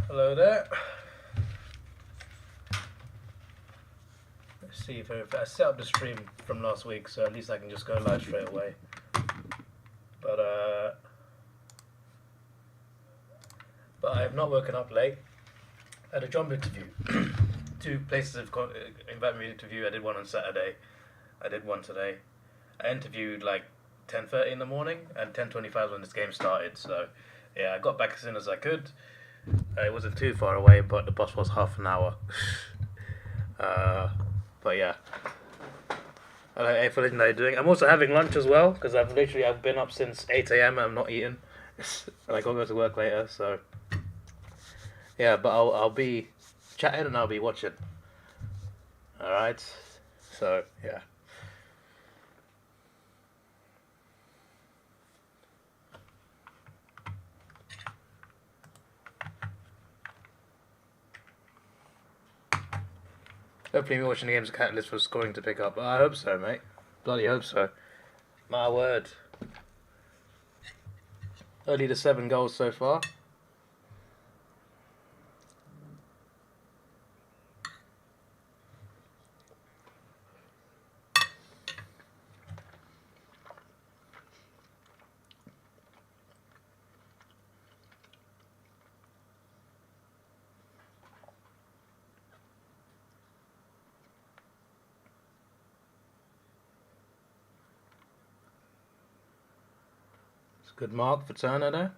Hello there. Let's see if I set up the stream from last week, so at least I can just go live straight away. But I have not woken up late. I had a job interview. 2 places have invited me to interview. I did one on Saturday. I did one today. I interviewed like 10:30 in the morning, and 10:25 when this game started. So yeah, I got back as soon as I could. It wasn't too far away, but the bus was half an hour. But yeah. Hello, AFL, how are you doing? I'm also having lunch as well, because I've been up since 8 AM and I'm not eating. And I gotta go to work later, so yeah, but I'll be chatting and I'll be watching. Alright? So yeah. Hopefully me watching the game's a catalyst for scoring to pick up. I hope so, mate. Bloody hope so. My word. Only the 7 goals so far. Good mark for Turner there.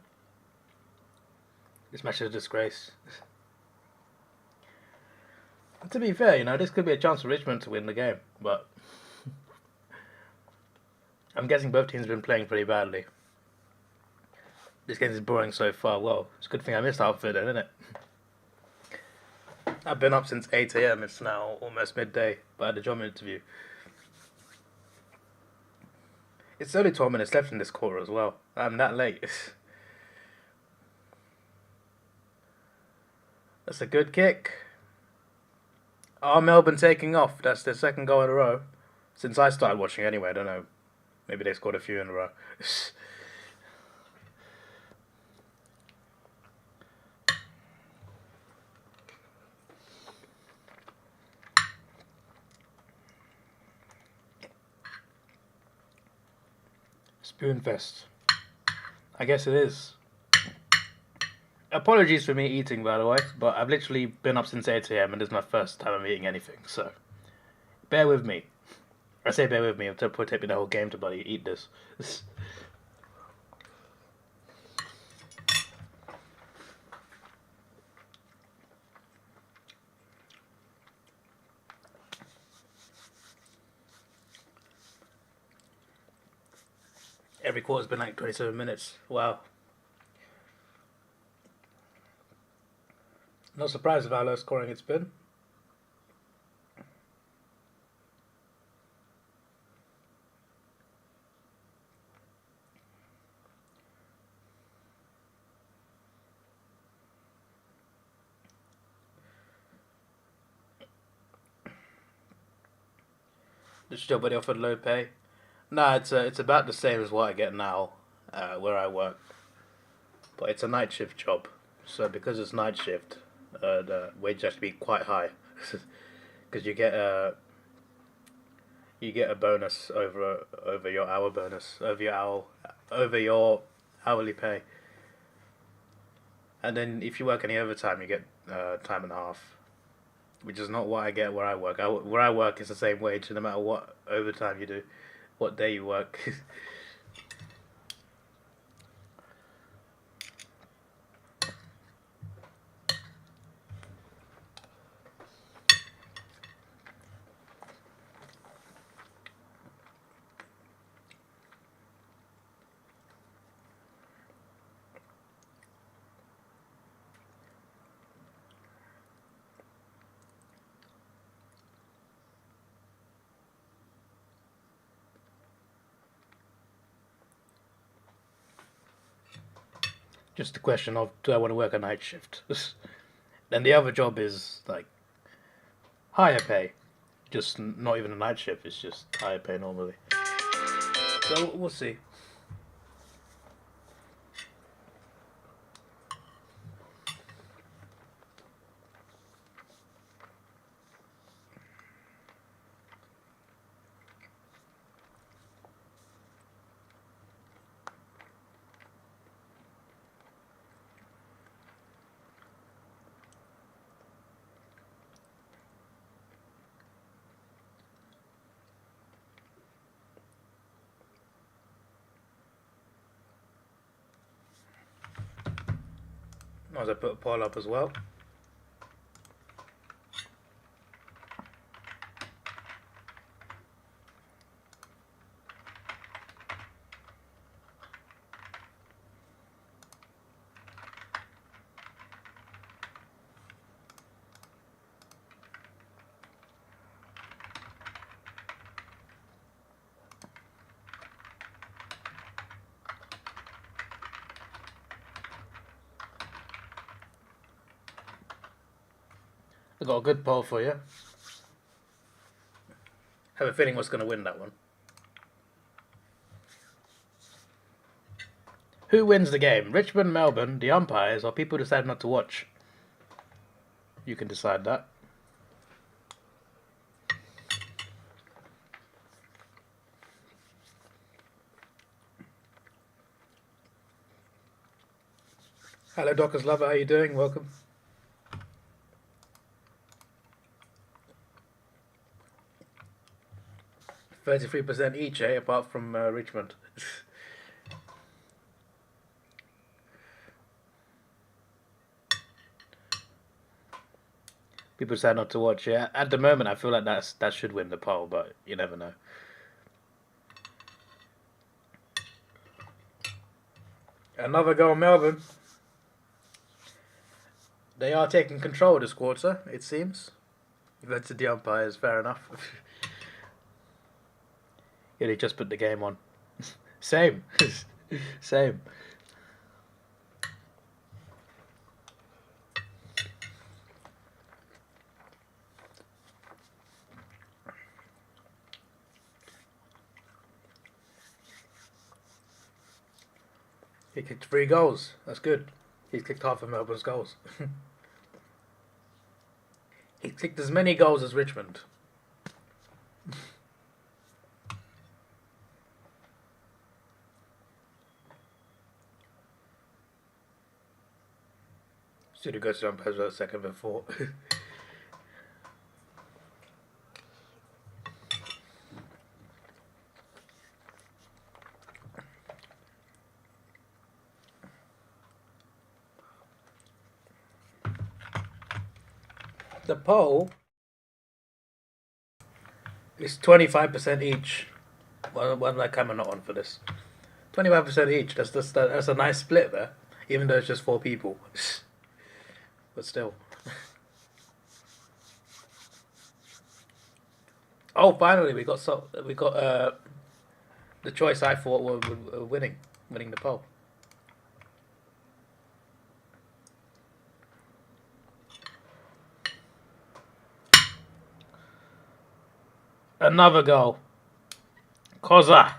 This match is a disgrace. To be fair, you know, this could be a chance for Richmond to win the game, but I'm guessing both teams have been playing pretty badly. This game is boring so far. Well, it's a good thing I missed outfit then, isn't it? I've been up since 8 AM. It's now almost midday, but I had a job interview. It's only 12 minutes left in this quarter as well. I'm that late. That's a good kick. Oh, Melbourne taking off. That's their 2nd goal in a row. Since I started watching anyway, I don't know. Maybe they scored a few in a row. Spoonfest. I guess it is. Apologies for me eating, by the way, but I've literally been up since 8 AM and this is my first time I'm eating anything, so bear with me. I say bear with me, it'll probably take me the whole game to bloody eat this. Every quarter's been like 27 minutes. Wow. Not surprised with how low scoring it's been. This job where they offered low pay. Nah, it's about the same as what I get now, where I work. But it's a night shift job, so because it's night shift, the wage has to be quite high, because you get a bonus over your hour bonus over your hourly pay, and then if you work any overtime, you get time and a half, which is not what I get where I work. Where I work is the same wage no matter what overtime you do, what day you work. Just a question of, do I want to work a night shift? Then the other job is like higher pay, just not even a night shift. It's just higher pay normally. So we'll see. As I put a poll up as well. I got a good poll for you. Have a feeling what's going to win that one. Who wins the game? Richmond, Melbourne, the umpires, or people who decide not to watch? You can decide that. Hello, Docker's Lover. How you doing? Welcome. 33% each, apart from Richmond. People decide not to watch. Yeah, at the moment, I feel like that should win the poll, but you never know. Another goal, Melbourne. They are taking control this quarter, it seems. That's the umpires, fair enough. Yeah, they just put the game on. Same. Same. He kicked 3 goals. That's good. He's kicked half of Melbourne's goals. He kicked as many goals as Richmond. Should have got to umpires for a second before. The poll is 25% each. Why that camera not on for this? 25% each. That's a nice split there, even though it's just 4 people. But still. Oh, finally we got the choice I thought were winning the poll. Another goal. Koza.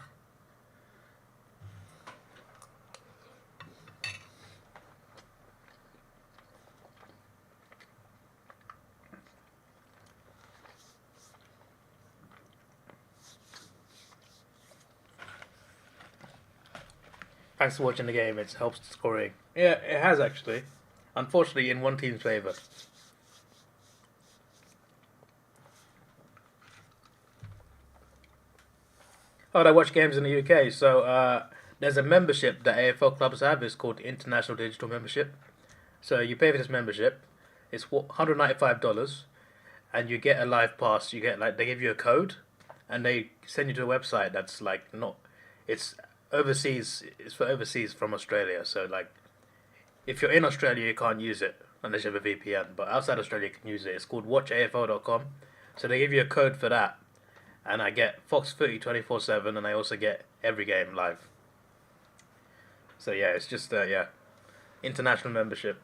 Thanks for watching the game. It helps scoring. Yeah, it has actually. Unfortunately, in one team's favour. Oh, I watch games in the UK. So there's a membership that AFL clubs have. It's called International Digital Membership. So you pay for this membership. It's $195, and you get a live pass. You get they give you a code, and they send you to a website that's it's overseas. It's for overseas from Australia. So if you're in Australia, you can't use it unless you have a VPN. But outside Australia, you can use it. It's called WatchAFL.com. So they give you a code for that. And I get Fox Footy 24/7, and I also get every game live. So yeah, it's just international membership.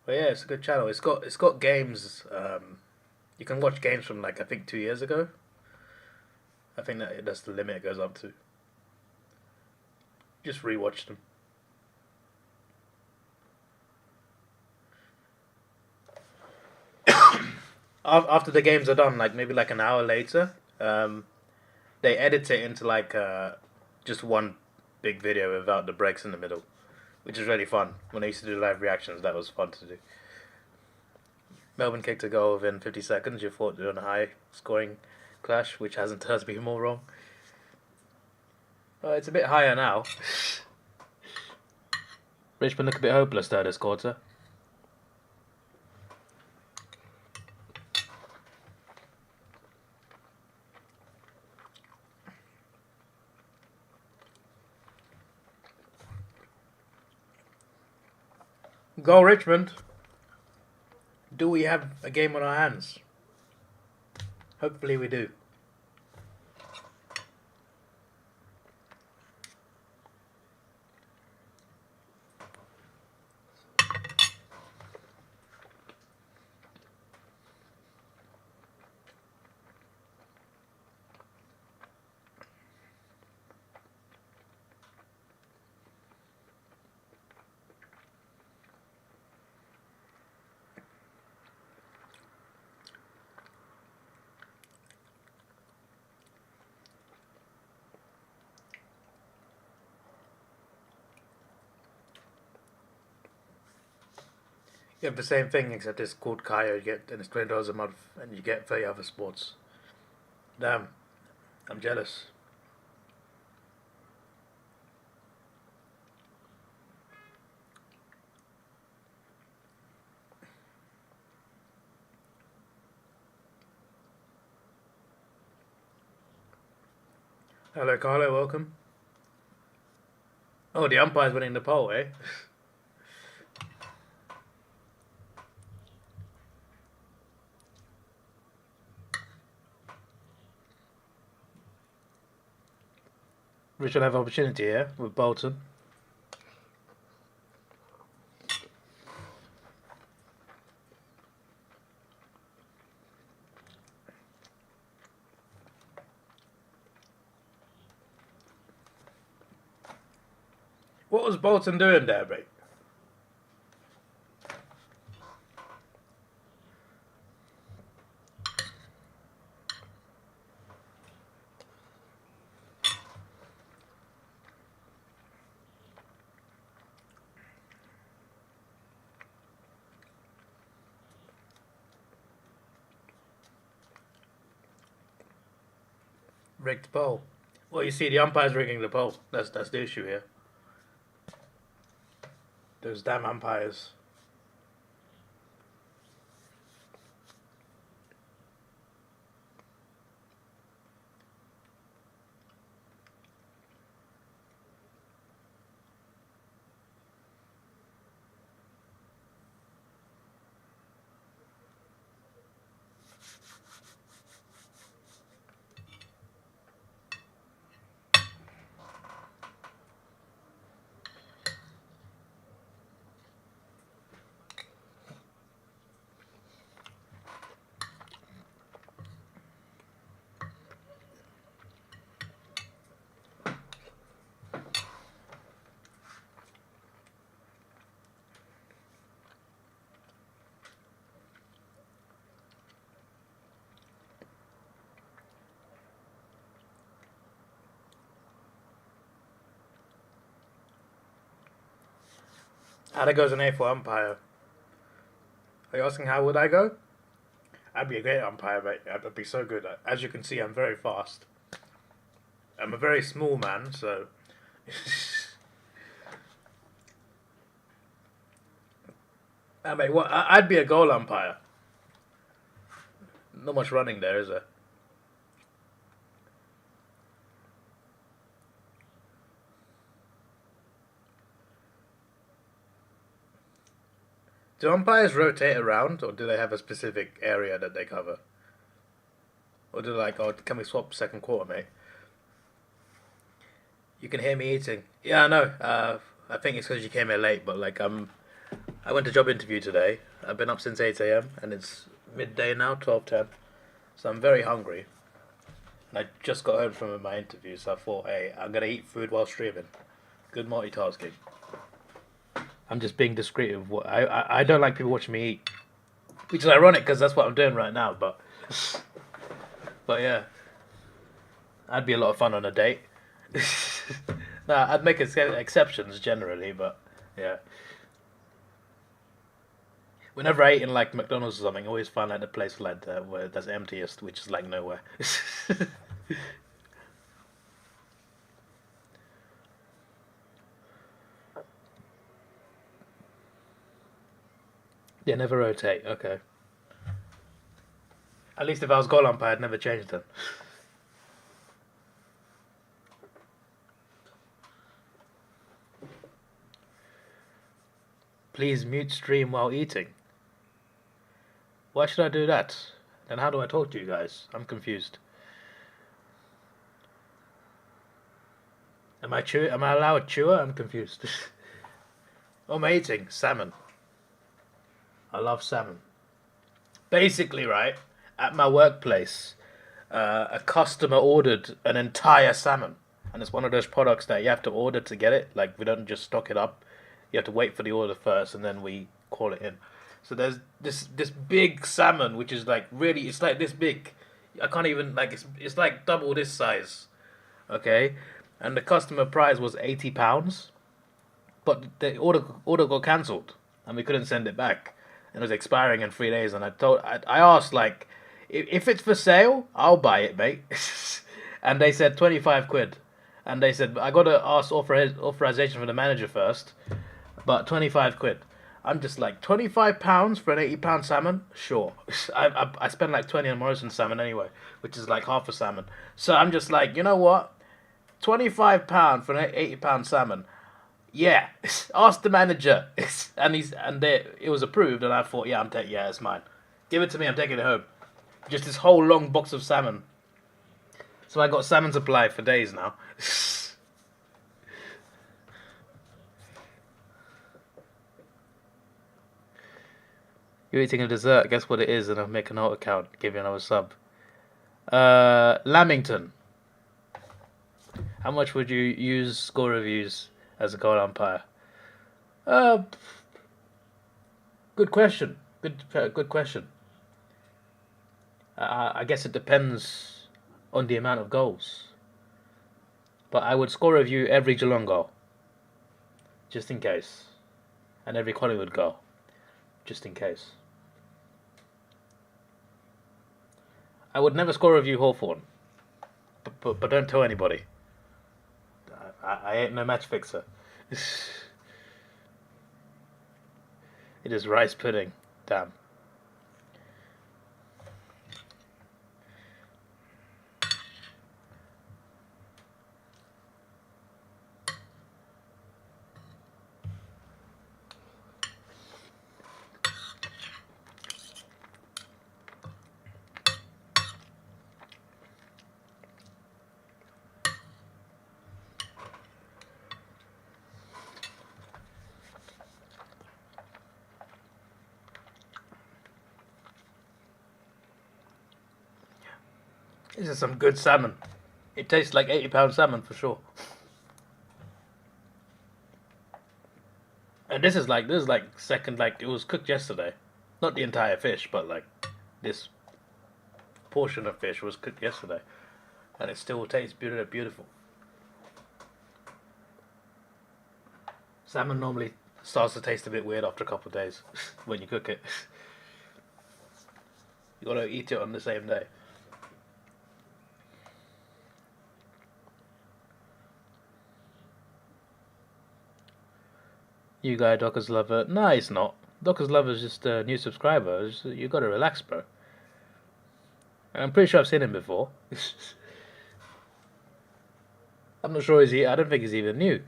But yeah, it's a good channel. It's got games. You can watch games from I think 2 years ago. I think that's the limit it goes up to. Just rewatch them. After the games are done, maybe an hour later, they edit it into just one big video without the breaks in the middle, which is really fun. When I used to do live reactions, that was fun to do. Melbourne kicked a goal within 50 seconds. You thought you were on a high scoring clash, which hasn't turned out to be more wrong. It's a bit higher now. Richmond look a bit hopeless there this quarter. Go Richmond! Do we have a game on our hands? Hopefully we do. You have the same thing, except it's called Kaya. You get, and it's $20 a month, and you get 30 other sports. Damn, I'm jealous. Hello, Carlo. Welcome. Oh, the umpire's winning the poll, eh? Richard have opportunity here with Bolton. What was Bolton doing there, mate? Rigged poll. Well, you see, the umpire's rigging the poll. That's the issue here. Those damn umpires. How to go as an A4 umpire? Are you asking how would I go? I'd be a great umpire, mate. I'd be so good. As you can see, I'm very fast. I'm a very small man, so... mate, what? I'd be a goal umpire. Not much running there, is there? Do umpires rotate around, or do they have a specific area that they cover? Or do they like, oh, can we swap second quarter, mate? You can hear me eating. Yeah, I know. I think it's because you came here late, but like I went to job interview today. I've been up since 8 a.m. and it's midday now, 12:10. So I'm very hungry. And I just got home from my interview, so I thought, hey, I'm gonna eat food while streaming. Good multitasking. I'm just being discreet of what I don't like people watching me eat, which is ironic because that's what I'm doing right now. But yeah, that'd be a lot of fun on a date. No, I'd make exceptions generally, but yeah. Whenever I eat in like McDonald's or something, I always find like the place like where that's emptiest, which is like nowhere. Yeah, never rotate. Okay. At least if I was goal umpire, I'd never change them. Please mute stream while eating. Why should I do that? Then how do I talk to you guys? I'm confused. Am I allowed chewer? I'm confused. Oh, I'm eating salmon. I love salmon. Basically, right, at my workplace, a customer ordered an entire salmon. And it's one of those products that you have to order to get it. Like, we don't just stock it up. You have to wait for the order first, and then we call it in. So there's this big salmon, which is like really, it's like this big. I can't even, like, it's like double this size. Okay? And the customer price was £80. But the order got cancelled, and we couldn't send it back. And it was expiring in 3 days, and I asked, like, if it's for sale, I'll buy it, mate. And they said 25 quid. And they said, I got to ask authorization from the manager first, but 25 quid. I'm just like, £25 for an £80 salmon? Sure. I spent like 20 on Morrison salmon anyway, which is like half a salmon. So I'm just like, you know what? £25 for an £80 salmon. Yeah, ask the manager, and it was approved, and I thought, yeah, it's mine. Give it to me, I'm taking it home. Just this whole long box of salmon. So I got salmon supply for days now. You're eating a dessert. Guess what it is, and I'll make an alt account. Give you another sub. Lamington. How much would you use score reviews as a goal umpire? Good question. Good question. I guess it depends on the amount of goals. But I would score review every Geelong goal, just in case, and every Collingwood goal, just in case. I would never score review Hawthorn, but don't tell anybody. I ain't no match fixer. It is rice pudding. Damn. This is some good salmon. It tastes like £80 salmon for sure. And this is like second, like it was cooked yesterday. Not the entire fish, but like this portion of fish was cooked yesterday. And it still tastes beautiful. Salmon normally starts to taste a bit weird after a couple of days when you cook it. You gotta eat it on the same day. You guy, Docker's Lover. No, it's not. Docker's Lover is just a new subscriber. You gotta relax, bro. I'm pretty sure I've seen him before. I'm not sure I don't think he's even new.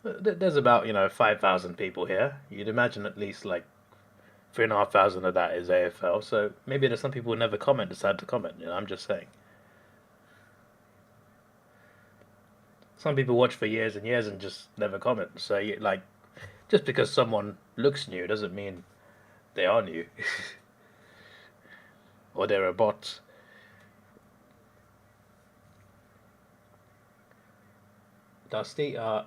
There's about 5,000 people here. You'd imagine at least like 3,500 of that is AFL. So maybe there's some people who never decide to comment. I'm just saying. Some people watch for years and years and just never comment. So just because someone looks new doesn't mean they are new. Or they're a bot. Dusty? No.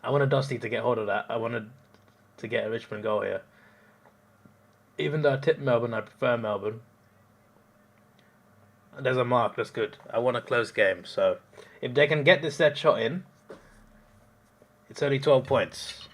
I wanted Dusty to get hold of that. I wanted to get a Richmond goal here. Even though I tipped Melbourne, I prefer Melbourne. There's a mark. That's good. I want a close game. So if they can get this set shot in, it's only 12 points.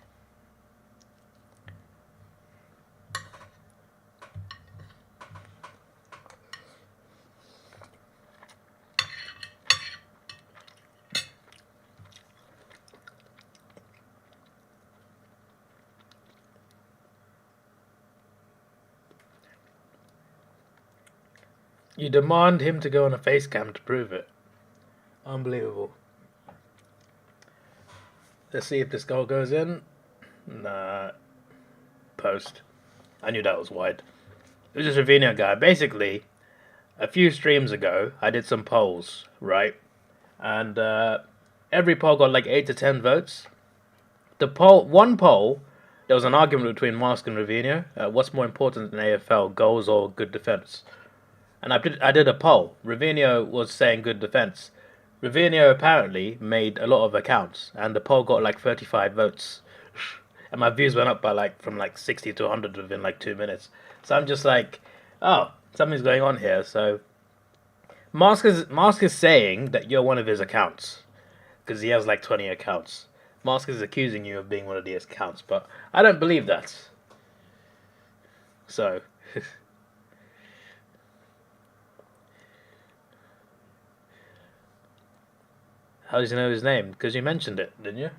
You demand him to go on a face cam to prove it. Unbelievable. Let's see if this goal goes in. Nah. Post. I knew that was wide. It was just a Ravino guy. Basically, a few streams ago, I did some polls, right? And every poll got like 8 to 10 votes. One poll, there was an argument between Mask and Ravino. What's more important in AFL, goals or good defense? And I did a poll. Ravino was saying good defense. Ravino apparently made a lot of accounts, and the poll got like 35 votes. And my views went up by from 60 to 100 within like 2 minutes. So I'm just like, oh, something's going on here. So Mask is saying that you're one of his accounts because he has like 20 accounts. Mask is accusing you of being one of these accounts, but I don't believe that. So how did you know his name? Because you mentioned it, didn't you?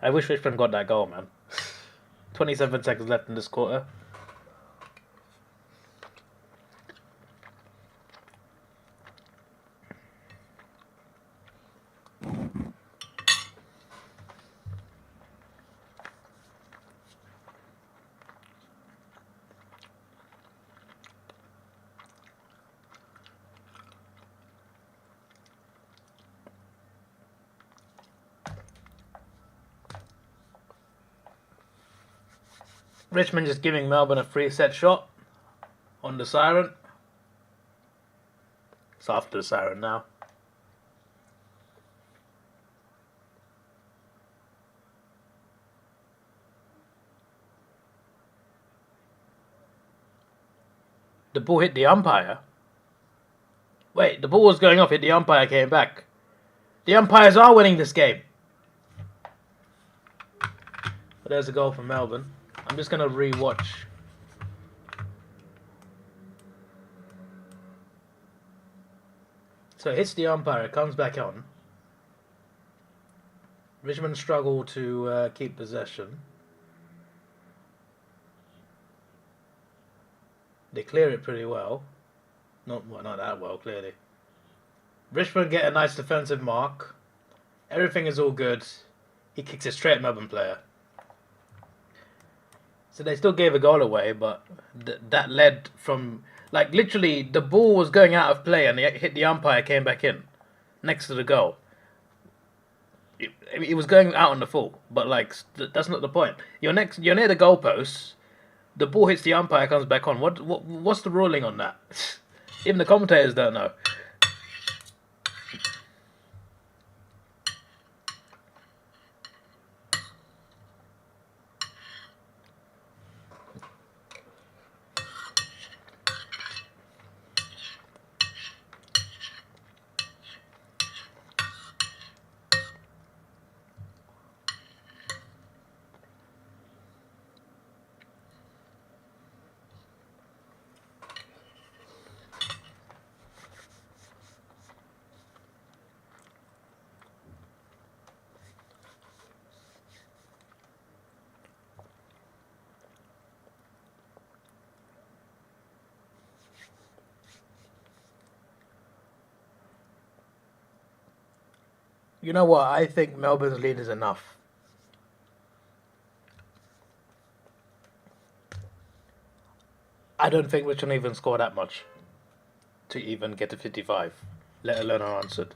I wish Richmond got that goal, man. 27 seconds left in this quarter. Richmond just giving Melbourne a free set shot on the siren. It's after the siren now. The ball hit the umpire. Wait, the ball was going off, hit the umpire, came back. The umpires are winning this game. But there's a goal from Melbourne. I'm just going to re-watch. So it hits the umpire, it comes back on. Richmond struggle to keep possession. They clear it pretty well. Not that well, clearly. Richmond get a nice defensive mark. Everything is all good. He kicks it straight at Melbourne player. So they still gave a goal away, but that led from... Like, literally, the ball was going out of play and it hit the umpire, came back in. Next to the goal. It was going out on the full, but, like, that's not the point. You're near the goalpost. The ball hits the umpire, comes back on. What's the ruling on that? Even the commentators don't know. You know what? I think Melbourne's lead is enough. I don't think Richmond even score that much to even get to 55, let alone unanswered.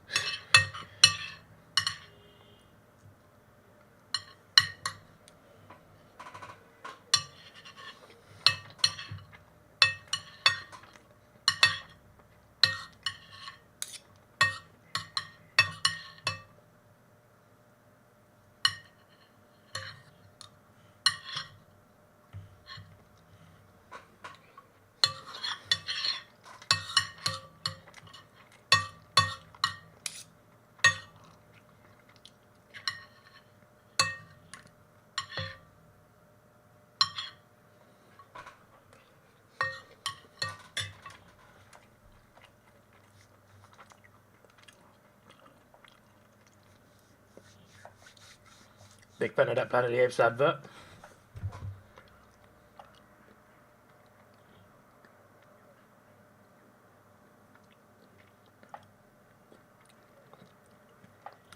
Big fan of that Planet of the Apes advert.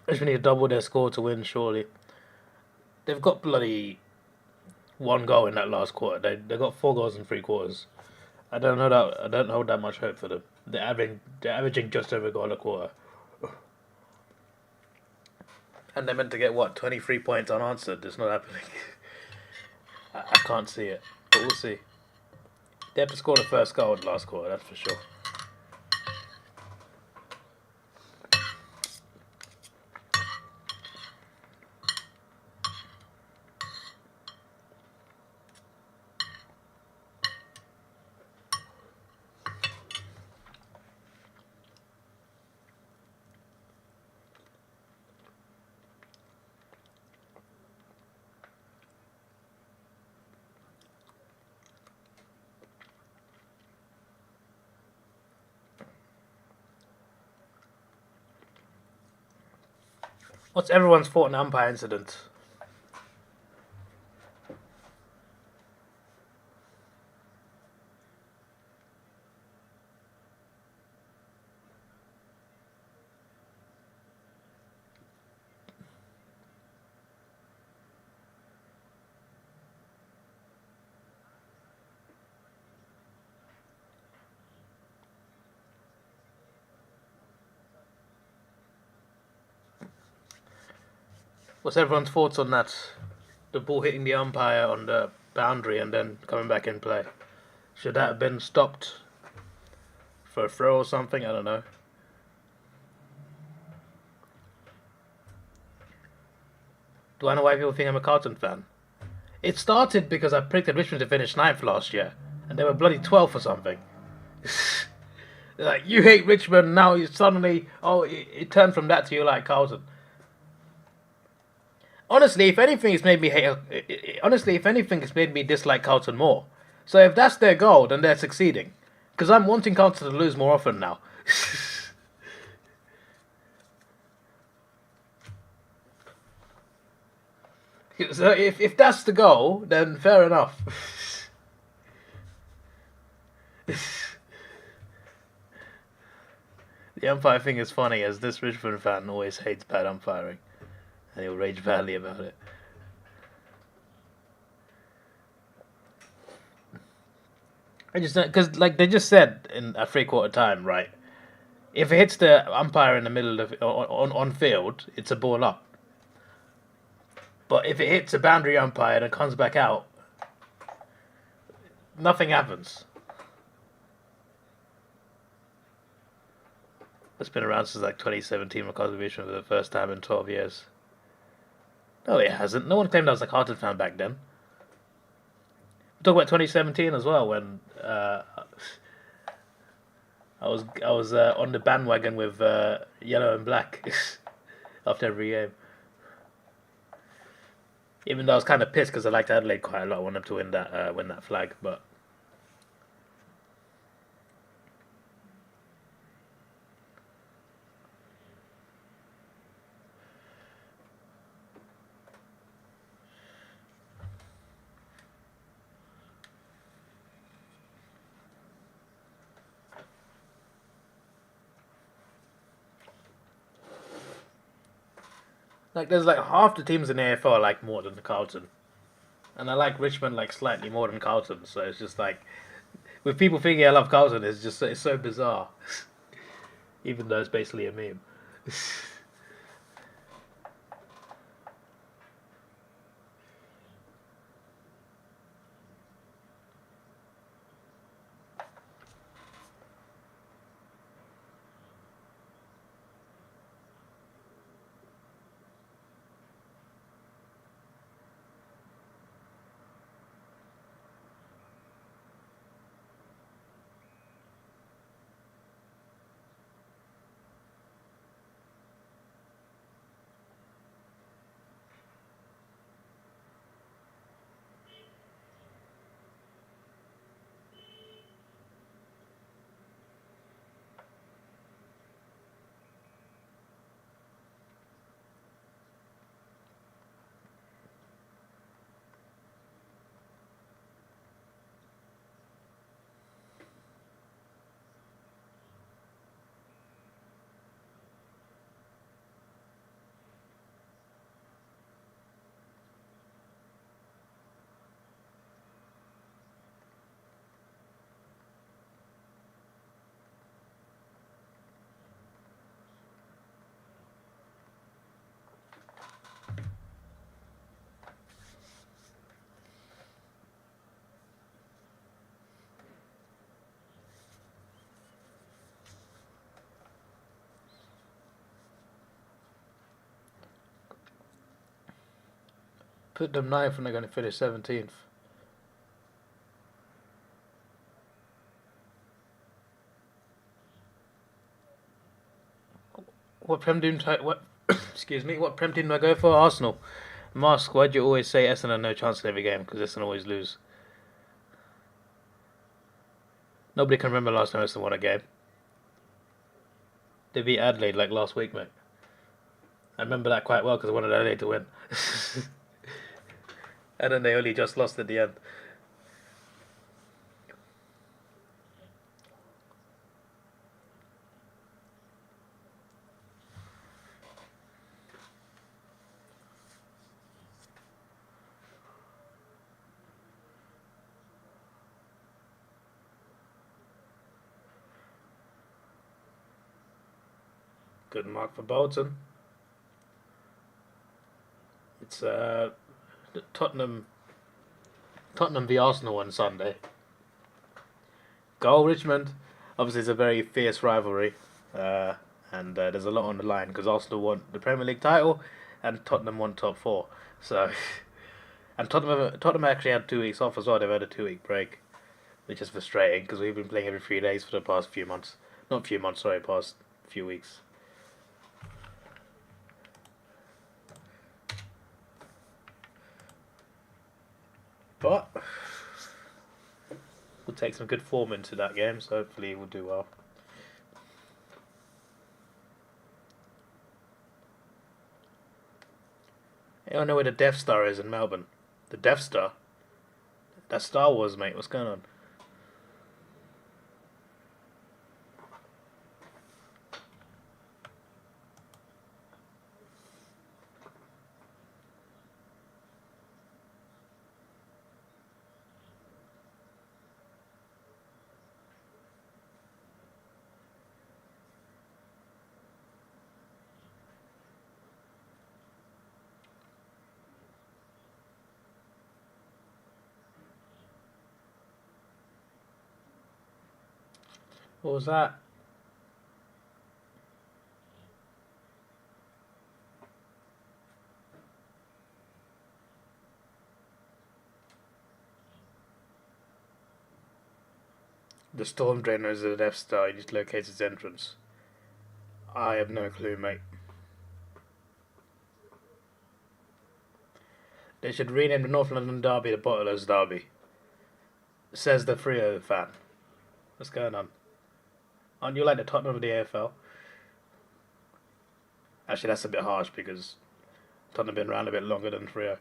They just need to double their score to win, surely. They've got bloody 1 goal in that last quarter. They got 4 goals in 3 quarters. I don't hold that much hope for them. They're averaging just over a goal a quarter. And they're meant to get, what, 23 points unanswered? It's not happening. I can't see it, but we'll see. They have to score the first goal in the last quarter, that's for sure. What's everyone's thought on umpire incident? What's everyone's thoughts on that? The ball hitting the umpire on the boundary and then coming back in play. Should that have been stopped for a throw or something? I don't know. Do I know why people think I'm a Carlton fan? It started because I predicted Richmond to finish 9th last year, and they were bloody 12th or something. Like, you hate Richmond, now you suddenly... Oh, it turned from that to you like Carlton. Honestly, if anything, it's made me hate... Honestly, if anything, it's made me dislike Carlton more. So if that's their goal, then they're succeeding. Because I'm wanting Carlton to lose more often now. So if that's the goal, then fair enough. The umpire thing is funny, as this Richmond fan always hates bad umpiring. And he'll rage badly about it. I just don't... Because, like, they just said in a 3/4 time, right? If it hits the umpire in the middle of... on field, it's a ball up. But if it hits a boundary umpire and it comes back out, nothing happens. It's been around since like 2017 when conservation for the first time in 12 years. No, it hasn't. No one claimed I was a Carlton fan back then. We talk about 2017 as well, when I was on the bandwagon with yellow and black after every game. Even though I was kind of pissed because I liked Adelaide quite a lot. I wanted them to win that flag, but. Like, there's like half the teams in the AFL I like more than Carlton. And I like Richmond like slightly more than Carlton. So it's just like, with people thinking I love Carlton, it's so bizarre. Even though it's basically a meme. Put them 9th and they're going to finish 17th. What Prem team? What? Excuse me. What Prem team do I go for? Arsenal. Mask. Why do you always say Essendon no chance in every game? Because Essendon always lose. Nobody can remember last time Essendon won a game. They beat Adelaide like last week, mate. I remember that quite well because I wanted Adelaide to win. And then they only just lost at the end. Good mark for Bolton. It's Tottenham v Arsenal on Sunday. Goal Richmond. Obviously, it's a very fierce rivalry, and there's a lot on the line because Arsenal won the Premier League title, and Tottenham won top 4. So, and Tottenham actually had 2 weeks off as well. They've had a 2-week break, which is frustrating because we've been playing every 3 days for the past few months. Not few months, sorry, past few weeks. But we'll take some good form into that game, so hopefully we'll do well. I don't know where the Death Star is in Melbourne. The Death Star? That's Star Wars, mate. What's going on? What was that? The storm drainer is the Death Star. It just locates its entrance. I have no clue, mate. They should rename the North London Derby the Bottlers Derby. Says the Freo fan. What's going on? Aren't you like the Tottenham of the AFL? Actually, that's a bit harsh because Tottenham have been around a bit longer than Freo.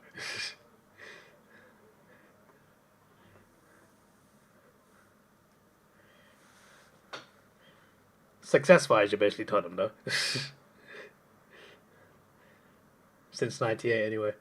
Success-wise, you're basically Tottenham, though. Since '98, anyway.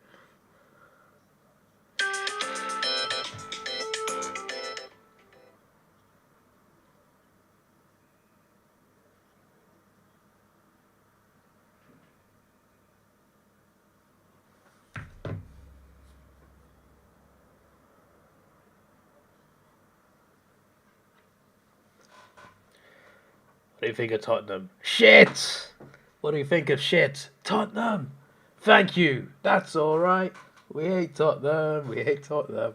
What do you think of Tottenham? Shit! What do you think of shit? Tottenham! Thank you! That's alright. We hate Tottenham. We hate Tottenham.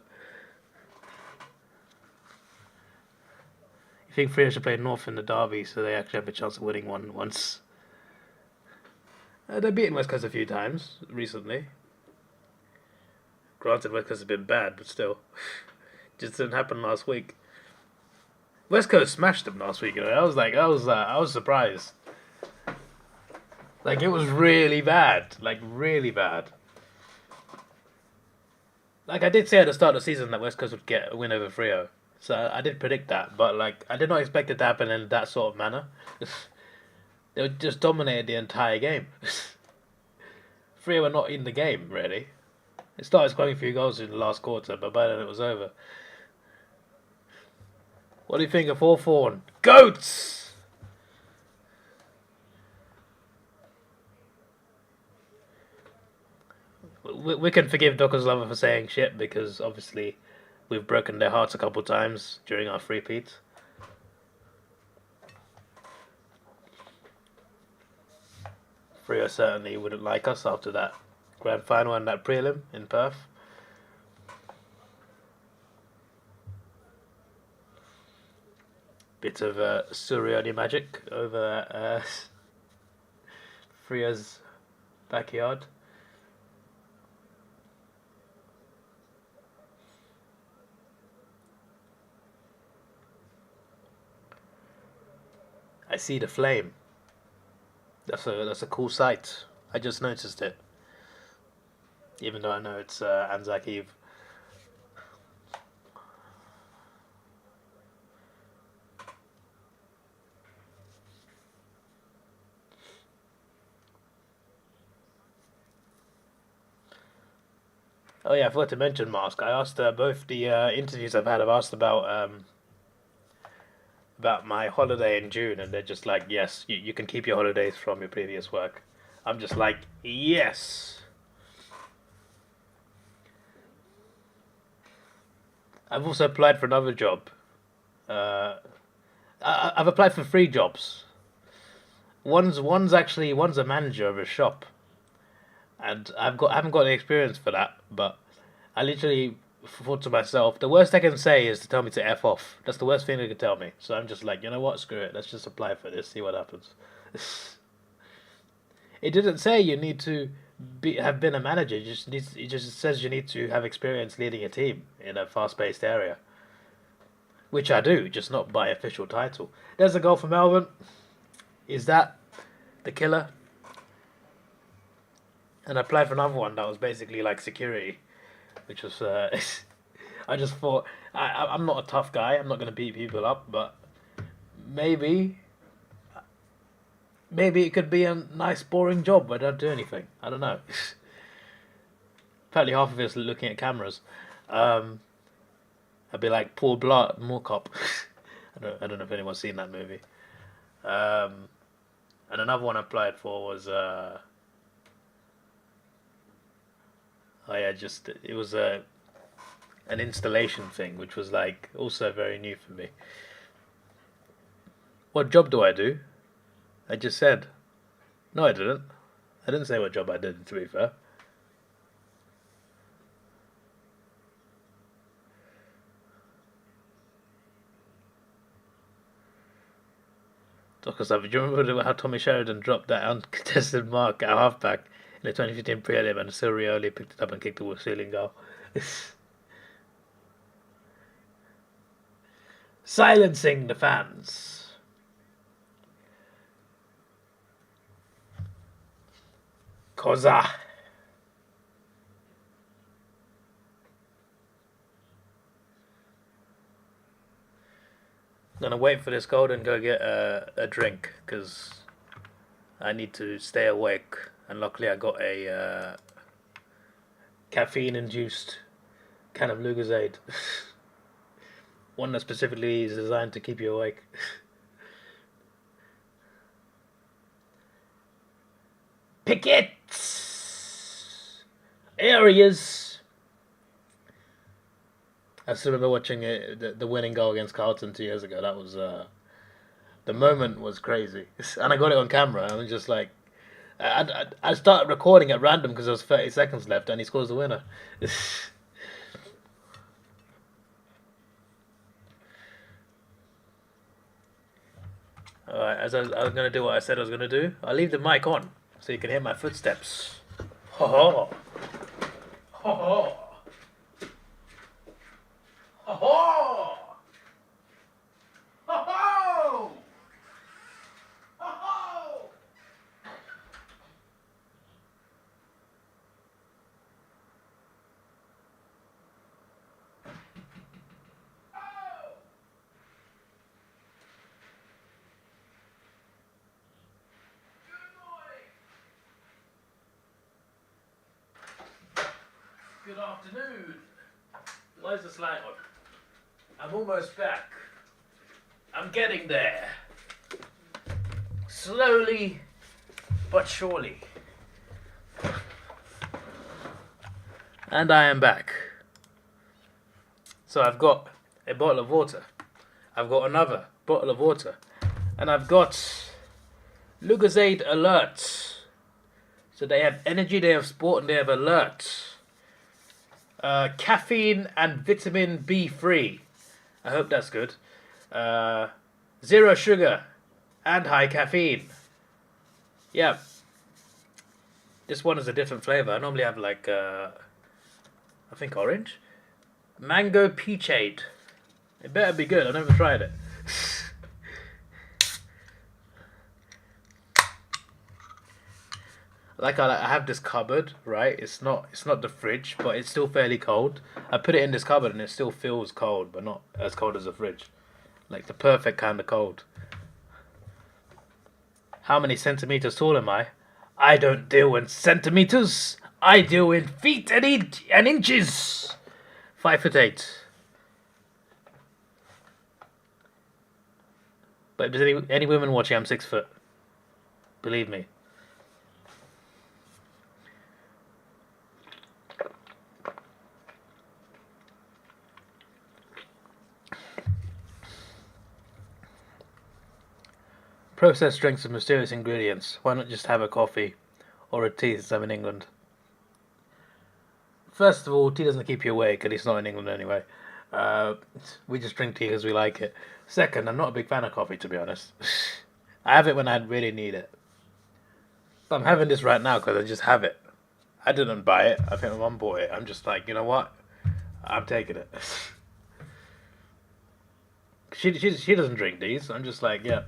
You think Freo should play North in the derby so they actually have a chance of winning one once? They've beaten West Coast a few times recently. Granted, West Coast has been bad, but still. Just didn't happen last week. West Coast smashed them last week, you know. I was surprised. Like, it was really bad. Like, really bad. Like, I did say at the start of the season that West Coast would get a win over Freo. So I did predict that. But, like, I did not expect it to happen in that sort of manner. They just dominated the entire game. Freo were not in the game, really. It started scoring a few goals in the last quarter, but by then it was over. What do you think of Hawthorn? Goats! We can forgive Docker's Lover for saying shit because obviously we've broken their hearts a couple of times during our three-peats. Freo certainly wouldn't like us after that grand final and that prelim in Perth. Bit of Suriani magic over Freya's backyard. I see the flame. That's a cool sight. I just noticed it. Even though I know it's Anzac Eve. Oh yeah, I forgot to mention mask. I asked both the interviews I've had. I've asked about my holiday in June, and they're just like, yes, you can keep your holidays from your previous work. I'm just like, yes. I've also applied for another job. I've applied for 3 jobs. One's a manager of a shop, and I haven't got the experience for that. But I literally thought to myself, the worst they can say is to tell me to F off. That's the worst thing they could tell me. So I'm just like, you know what, screw it. Let's just apply for this, see what happens. It didn't say you need to have been a manager. It just says you need to have experience leading a team in a fast-paced area, which I do, just not by official title. There's a goal for Melbourne. Is that the killer? And I applied for another one that was basically like security, which was I just thought I'm not a tough guy. I'm not going to beat people up, but maybe it could be a nice boring job where I don't do anything. I don't know. Apparently half of it's looking at cameras. I'd be like Paul Blart, More Cop. I don't know if anyone's seen that movie. And another one I applied for was it was an installation thing, which was like also very new for me. What job do I do? I just said. No, I didn't. I didn't say what job I did, to be fair. Because do you remember how Tommy Sheridan dropped that uncontested mark at halfback in the 2015 prelim, and Surioli picked it up and kicked the ceiling goal? Silencing the fans. Koza. I'm gonna wait for this goal and go get a drink, because I need to stay awake, and luckily I got a caffeine induced can of Lucozade. One that specifically is designed to keep you awake. Pickets! Areas! I still remember watching the winning goal against Carlton 2 years ago. That was the moment was crazy, and I got it on camera. And I'm just like, I started recording at random because there was 30 seconds left, and he scores the winner. All right, as I was going to do what I said I was going to do, I'll leave the mic on so you can hear my footsteps. Ho ho, ho ho. Ho ho! Ho ho! Ho ho! Good afternoon. Where's the slide on? I'm almost back. I'm getting there. Slowly but surely. And I am back. So I've got a bottle of water. I've got another bottle of water. And I've got Lucozade Alert So they have energy, they have sport, and they have alert. Caffeine and vitamin B free. I hope that's good. Zero sugar and high caffeine. Yeah. This one is a different flavor. I normally have like, I think orange. Mango peachade. It better be good. I've never tried it. Like I have this cupboard, right? It's not the fridge, but it's still fairly cold. I put it in this cupboard and it still feels cold, but not as cold as the fridge. Like the perfect kind of cold. How many centimeters tall am I? I don't deal in centimeters. I deal in feet and inches. 5'8". But if there's any women watching, I'm 6 foot. Believe me. Processed drinks with mysterious ingredients. Why not just have a coffee or a tea since I'm in England? First of all, tea doesn't keep you awake, and it's not in England anyway. We just drink tea because we like it. Second, I'm not a big fan of coffee, to be honest. I have it when I really need it. But I'm having this right now because I just have it. I didn't buy it. I think my mum bought it. I'm just like, you know what? I'm taking it. She doesn't drink these. I'm just like, yeah.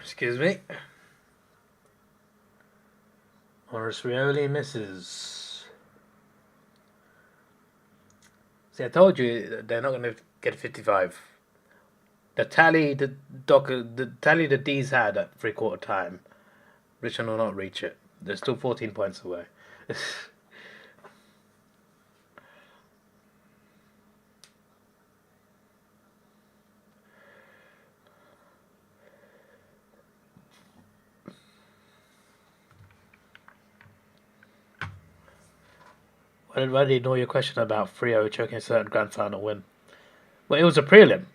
Excuse me. Horace Rioli misses. See, I told you they're not going to get 55. The tally the D's had at 3/4 time, Richmond will not reach it. They're still 14 points away. Why did you ignore your question about Freo choking a certain grand final win? Well, it was a prelim.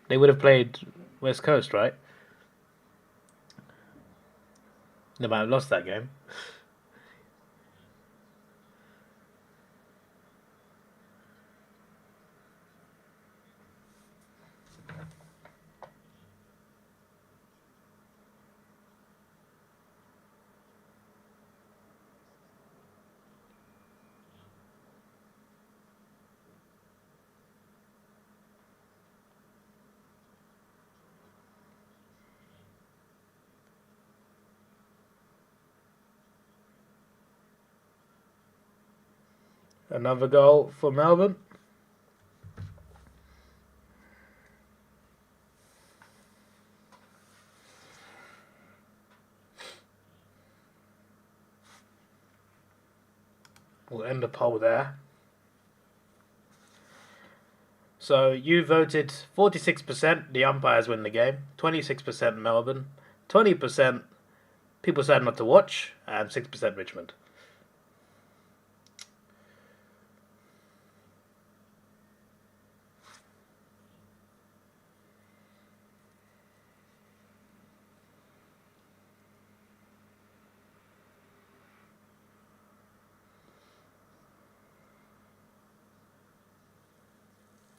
They would have played West Coast, right? They might have lost that game. Another goal for Melbourne. We'll end the poll there. So you voted 46% the umpires win the game, 26% Melbourne, 20% people decided not to watch, and 6% Richmond.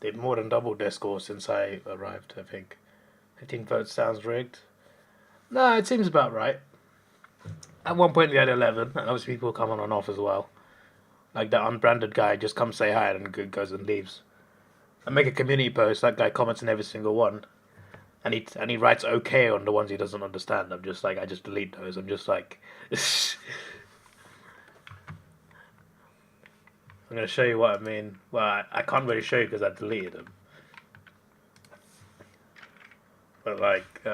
They've more than doubled their score since I arrived, I think. 15 votes sounds rigged. No, it seems about right. At one point we had 11, and obviously people come on and off as well. Like that unbranded guy just comes say hi and goes and leaves. I make a community post, that guy comments on every single one. And he writes okay on the ones he doesn't understand. I'm just like, I just delete those. I'm just like... I'm going to show you what I mean. Well, I can't really show you because I deleted them. But like,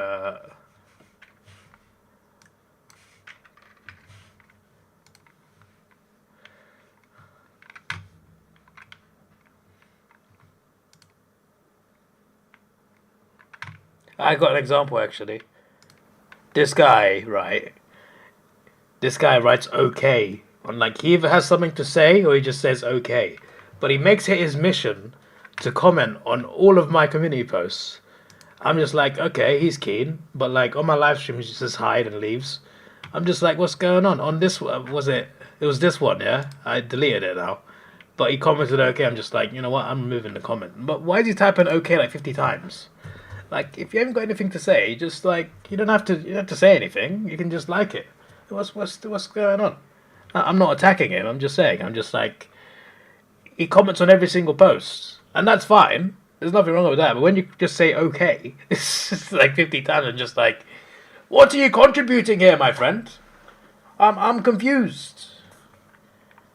I got an example actually. This guy, right? This guy writes okay. On like he either has something to say or he just says okay. But he makes it his mission to comment on all of my community posts. I'm just like, okay, he's keen, but like on my live stream, he just says hide and leaves. I'm just like, what's going on? On this was it? It was this one, yeah. I deleted it now, but he commented okay. I'm just like, you know what? I'm removing the comment. But why is he typing okay like 50 times? Like, if you haven't got anything to say, just like you don't have to. You don't have to say anything. You can just like it. What's going on? I'm not attacking him. I'm just saying. I'm just like he comments on every single post, and that's fine. There's nothing wrong with that. But when you just say okay, it's just like 50 times, and just like, what are you contributing here, my friend? I'm confused.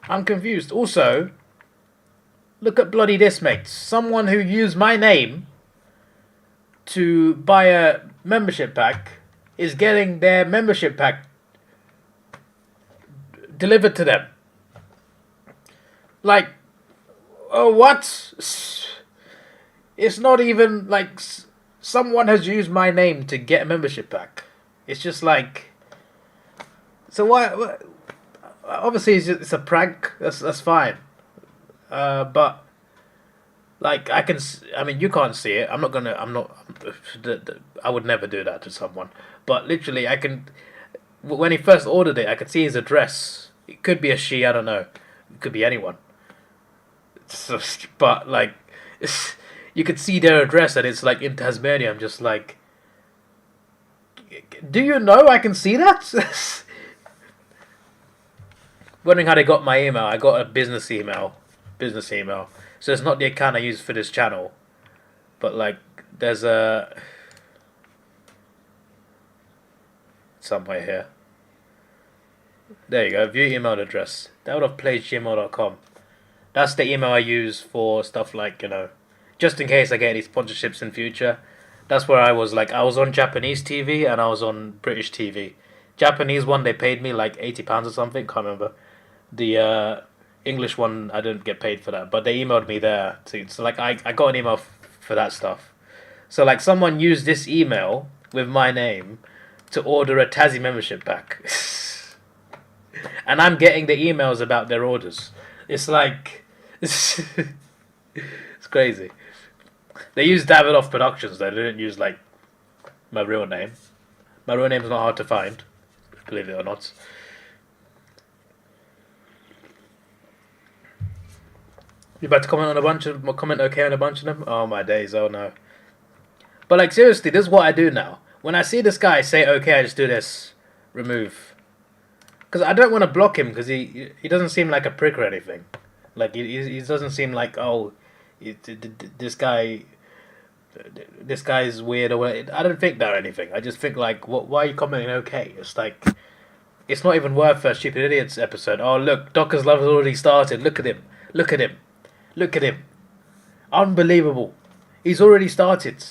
I'm confused. Also, look at bloody this, mate. Someone who used my name to buy a membership pack is getting their membership pack delivered to them. Like, oh, what? It's not even like someone has used my name to get a membership pack. It's just like, so why? Obviously, it's a prank. That's fine. But like I mean, you can't see it. I'm not. I would never do that to someone. But literally, I can. When he first ordered it, I could see his address. It could be a she. I don't know. It could be anyone. So, but like, you could see their address, and it's like in Tasmania. I'm just like, do you know I can see that? Wondering how they got my email. I got a business email. So it's not the account I use for this channel. But like, there's a somewhere here. There you go. View email address. Davidoff@gmail.com. That's the email I use for stuff like, you know, just in case I get any sponsorships in future. That's where I was like, I was on Japanese TV and I was on British TV. Japanese one, they paid me like £80 or something. Can't remember. The English one, I didn't get paid for that, but they emailed me there too. So like, I got an email for that stuff. So like, someone used this email with my name to order a Tassie membership pack, and I'm getting the emails about their orders. It's like, it's crazy. They use Davidoff Productions though. They didn't use like my real name. My real name's not hard to find, believe it or not. You about to comment on a bunch of okay on a bunch of them? Oh my days, oh no. But like seriously, this is what I do now. When I see this guy say okay, I just do this, remove, because I don't want to block him because he doesn't seem like a prick or anything. Like he doesn't seem like, oh, this guy. This guy's weird or whatever. I don't think that or anything. I just think like, why are you commenting okay? It's like, it's not even worth a Stupid Idiots episode. Oh look, Docker's Love has already started. Look at him. Look at him. Look at him. Unbelievable. He's already started.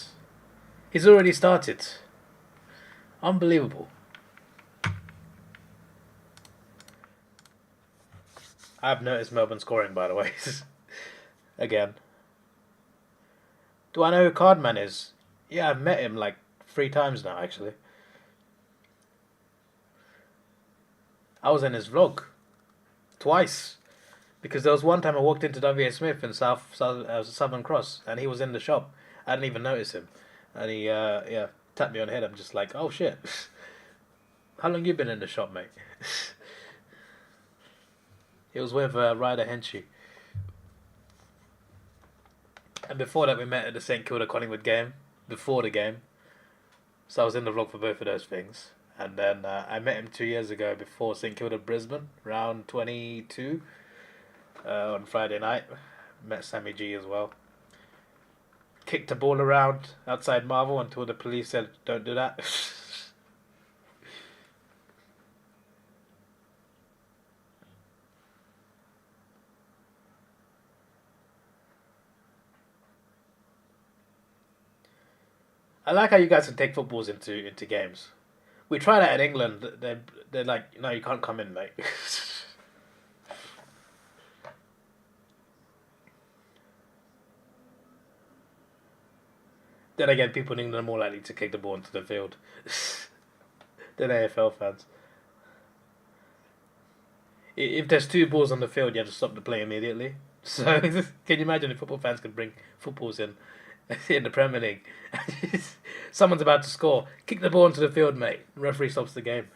He's already started. Unbelievable. I've noticed Melbourne scoring, by the way. Again. Do I know who Cardman is? Yeah, I've met him like 3 times now, actually. I was in his vlog. Twice. Because there was one time I walked into WA Smith in Southern Cross, and he was in the shop. I didn't even notice him. And he, tapped me on the head. I'm just like, oh shit. How long you been in the shop, mate? It was with Ryder Henchy. And before that, we met at the St Kilda Collingwood game. Before the game. So I was in the vlog for both of those things. And then I met him 2 years ago before St Kilda Brisbane, round 22, on Friday night. Met Sammy G as well. Kicked a ball around outside Marvel until the police said, don't do that. I like how you guys can take footballs into games. We try that in England. They're like, no, you can't come in, mate. Then again, people in England are more likely to kick the ball into the field than AFL fans. If there's 2 balls on the field, you have to stop the play immediately. So, can you imagine if football fans could bring footballs in in the Premier League. Someone's about to score. Kick the ball into the field, mate. The referee stops the game.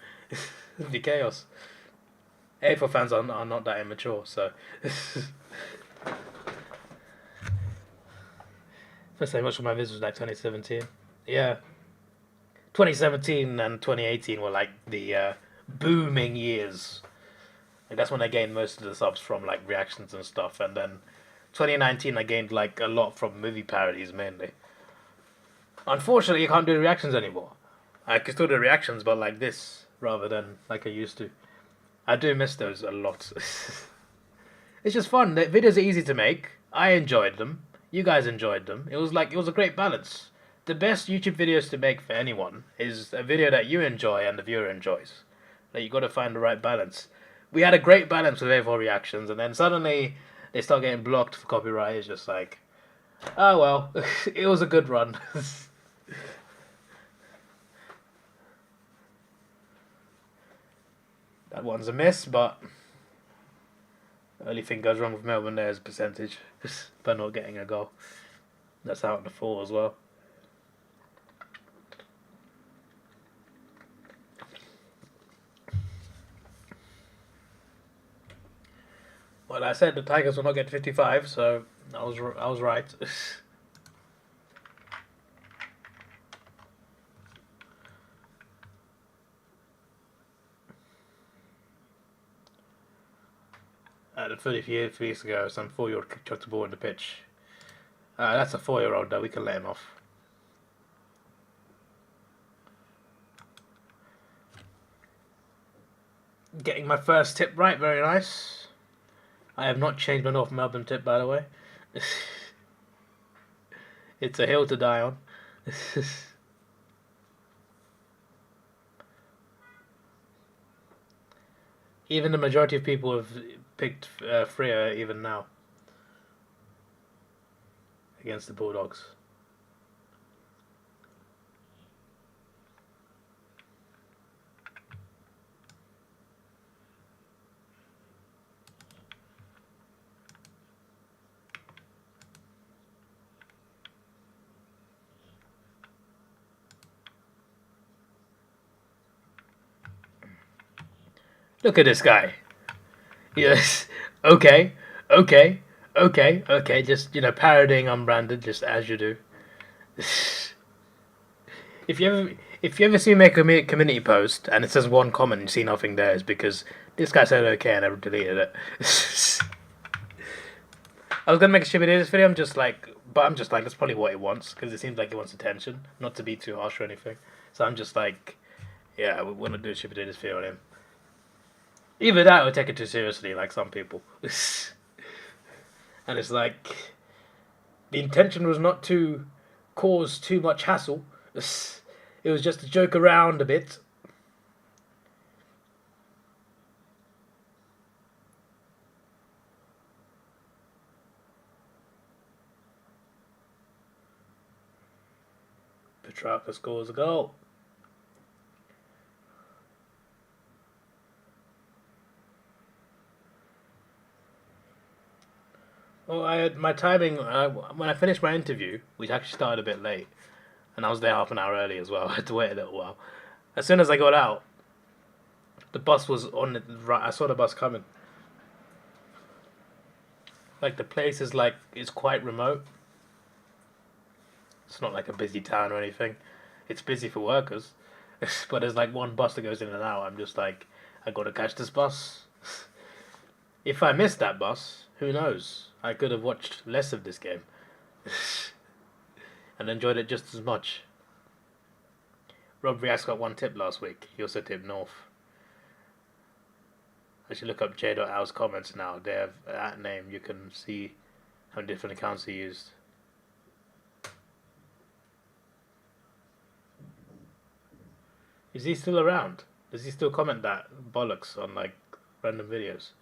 It'd be chaos. AFL fans are not that immature, so. First time I watched my videos was like 2017. Yeah. 2017 and 2018 were like the booming years. Like that's when I gained most of the subs from like reactions and stuff, and then 2019 I gained like a lot from movie parodies mainly. Unfortunately, you can't do the reactions anymore. I can still do reactions, but like this rather than like I used to. I do miss those a lot. It's just fun. The videos are easy to make. I enjoyed them. You guys enjoyed them. It was a great balance. The best YouTube videos to make for anyone is a video that you enjoy and the viewer enjoys. Like you got to find the right balance. We had a great balance with A4 reactions, and then suddenly they start getting blocked for copyright. It's just like, oh well, it was a good run. That one's a miss, but the only thing goes wrong with Melbourne there is percentage by not getting a goal. That's out in the 4 as well. Well, I said the Tigers will not get 55, so I was right. The 30 years ago, some 4-year-old chucked the ball in the pitch. That's a 4-year-old, though. We can let him off. Getting my first tip right, very nice. I have not changed my North Melbourne tip, by the way. It's a hill to die on. Even the majority of people have picked Freo even now against the Bulldogs. Look at this guy. Yes. Okay. Just, parodying unbranded, just as you do. If you ever see me make a community post and it says one comment and you see nothing there, it's because this guy said okay and I deleted it. I was gonna make a stupid this video. I'm just like that's probably what he wants because it seems like he wants attention. Not to be too harsh or anything. So I'm just like, yeah, we want to do a stupid this video on him. Either that or take it too seriously, like some people. And it's like, the intention was not to cause too much hassle. It was just to joke around a bit. Petrarca scores a goal. Well, I had my timing when I finished my interview, which actually started a bit late, and I was there half an hour early as well. I had to wait a little while. As soon as I got out, the bus was on the right. I saw the bus coming. Like the place is it's quite remote. It's not like a busy town or anything. It's busy for workers, but there's like one bus that goes in and out. I'm just like, I got to catch this bus. If I missed that bus, who knows? I could have watched less of this game and enjoyed it just as much. Rob Rias got one tip last week. He also tipped North. I should look up J.Al's comments now. They have that name. You can see how many different accounts he used. Is he still around? Does he still comment that bollocks on like random videos?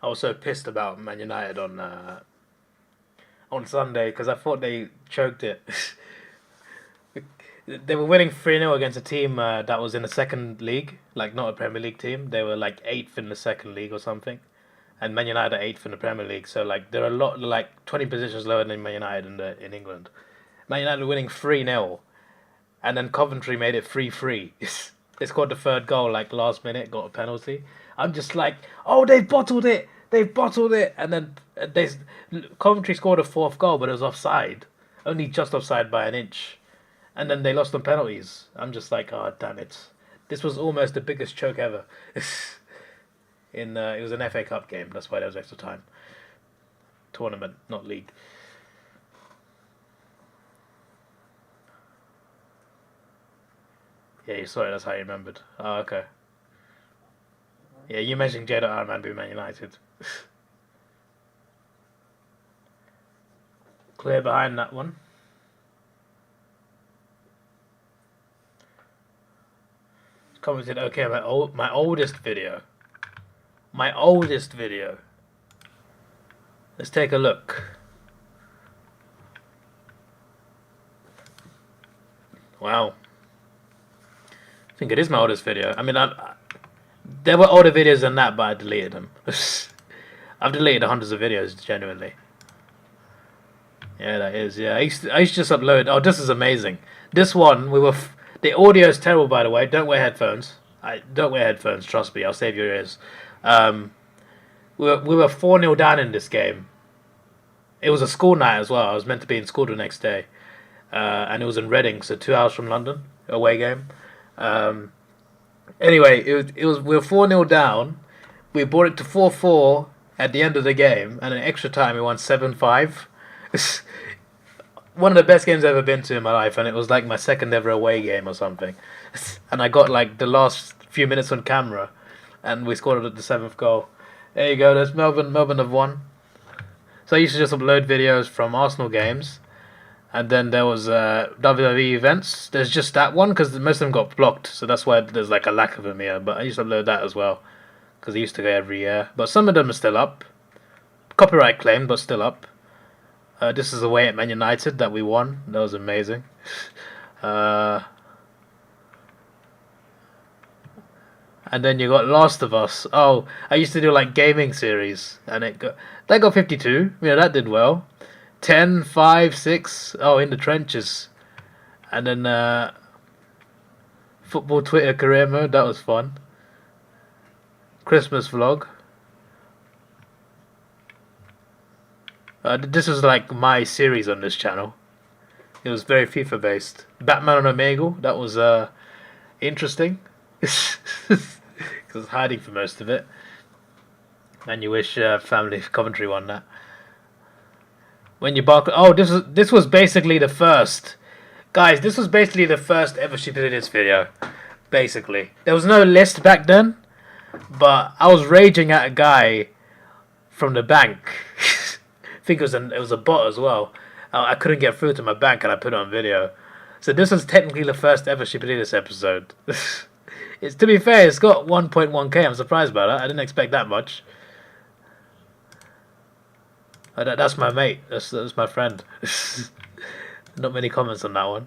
I was so pissed about Man United on Sunday because I thought they choked it. They were winning 3-0 against a team that was in the second league, like not a Premier League team. They were like 8th in the second league or something. And Man United are 8th in the Premier League. So like they're a lot, like 20 positions lower than Man United in England. Man United were winning 3-0. And then Coventry made it 3-3. They scored the third goal like last minute, got a penalty. I'm just like, oh, they've bottled it. They've bottled it. And then Coventry scored a fourth goal, but it was offside. Only just offside by an inch. And then they lost on penalties. I'm just like, oh, damn it. This was almost the biggest choke ever. It was an FA Cup game. That's why there was extra time. Tournament, not league. Yeah, you saw it. That's how you remembered. Oh, okay. Yeah, you mentioned Jada Ironman being Man United. Clear behind that one. Commented, okay, my oldest video. My oldest video. Let's take a look. Wow. I think it is my oldest video. I mean, there were older videos than that, but I deleted them. I've deleted hundreds of videos, genuinely. Yeah, that is. Yeah, I used to just upload. Oh, this is amazing. This one, the audio is terrible, by the way. Don't wear headphones. Don't wear headphones. Trust me, I'll save your ears. We were 4-0 down in this game. It was a school night as well. I was meant to be in school the next day, and it was in Reading, so 2 hours from London, away game. Anyway, we were 4-0 down. We brought it to 4-4 at the end of the game, and in extra time we won 7-5. One of the best games I've ever been to in my life, and it was like my second ever away game or something. And I got like the last few minutes on camera, and we scored the 7th goal. There you go. There's Melbourne. Melbourne have won. So I used to just upload videos from Arsenal games, and then there was WWE events. There's just that one because most of them got blocked, so that's why there's like a lack of them here. But I used to upload that as well because I used to go every year. But some of them are still up. Copyright claimed, but still up. This is away at Man United that we won. That was amazing. And then you got Last of Us. Oh, I used to do like gaming series, and that got 52. Yeah, that did well. 10, 5, 6. Oh, in the trenches. And then football Twitter career mode. That was fun. Christmas vlog. This was like my series on this channel. It was very FIFA based. Batman on Omegle. That was interesting. Because I was hiding for most of it. And you wish Family Coventry won that. When you bark. Oh, this was basically the first. Guys, this was basically the first ever Stupidity video. Basically. There was no list back then. But I was raging at a guy from the bank. I think it was a bot as well. I couldn't get through to my bank and I put it on video. So this was technically the first ever Stupidity episode. To be fair, it's got 1.1k. I'm surprised by that. I didn't expect that much. That's my mate. That's my friend. Not many comments on that one.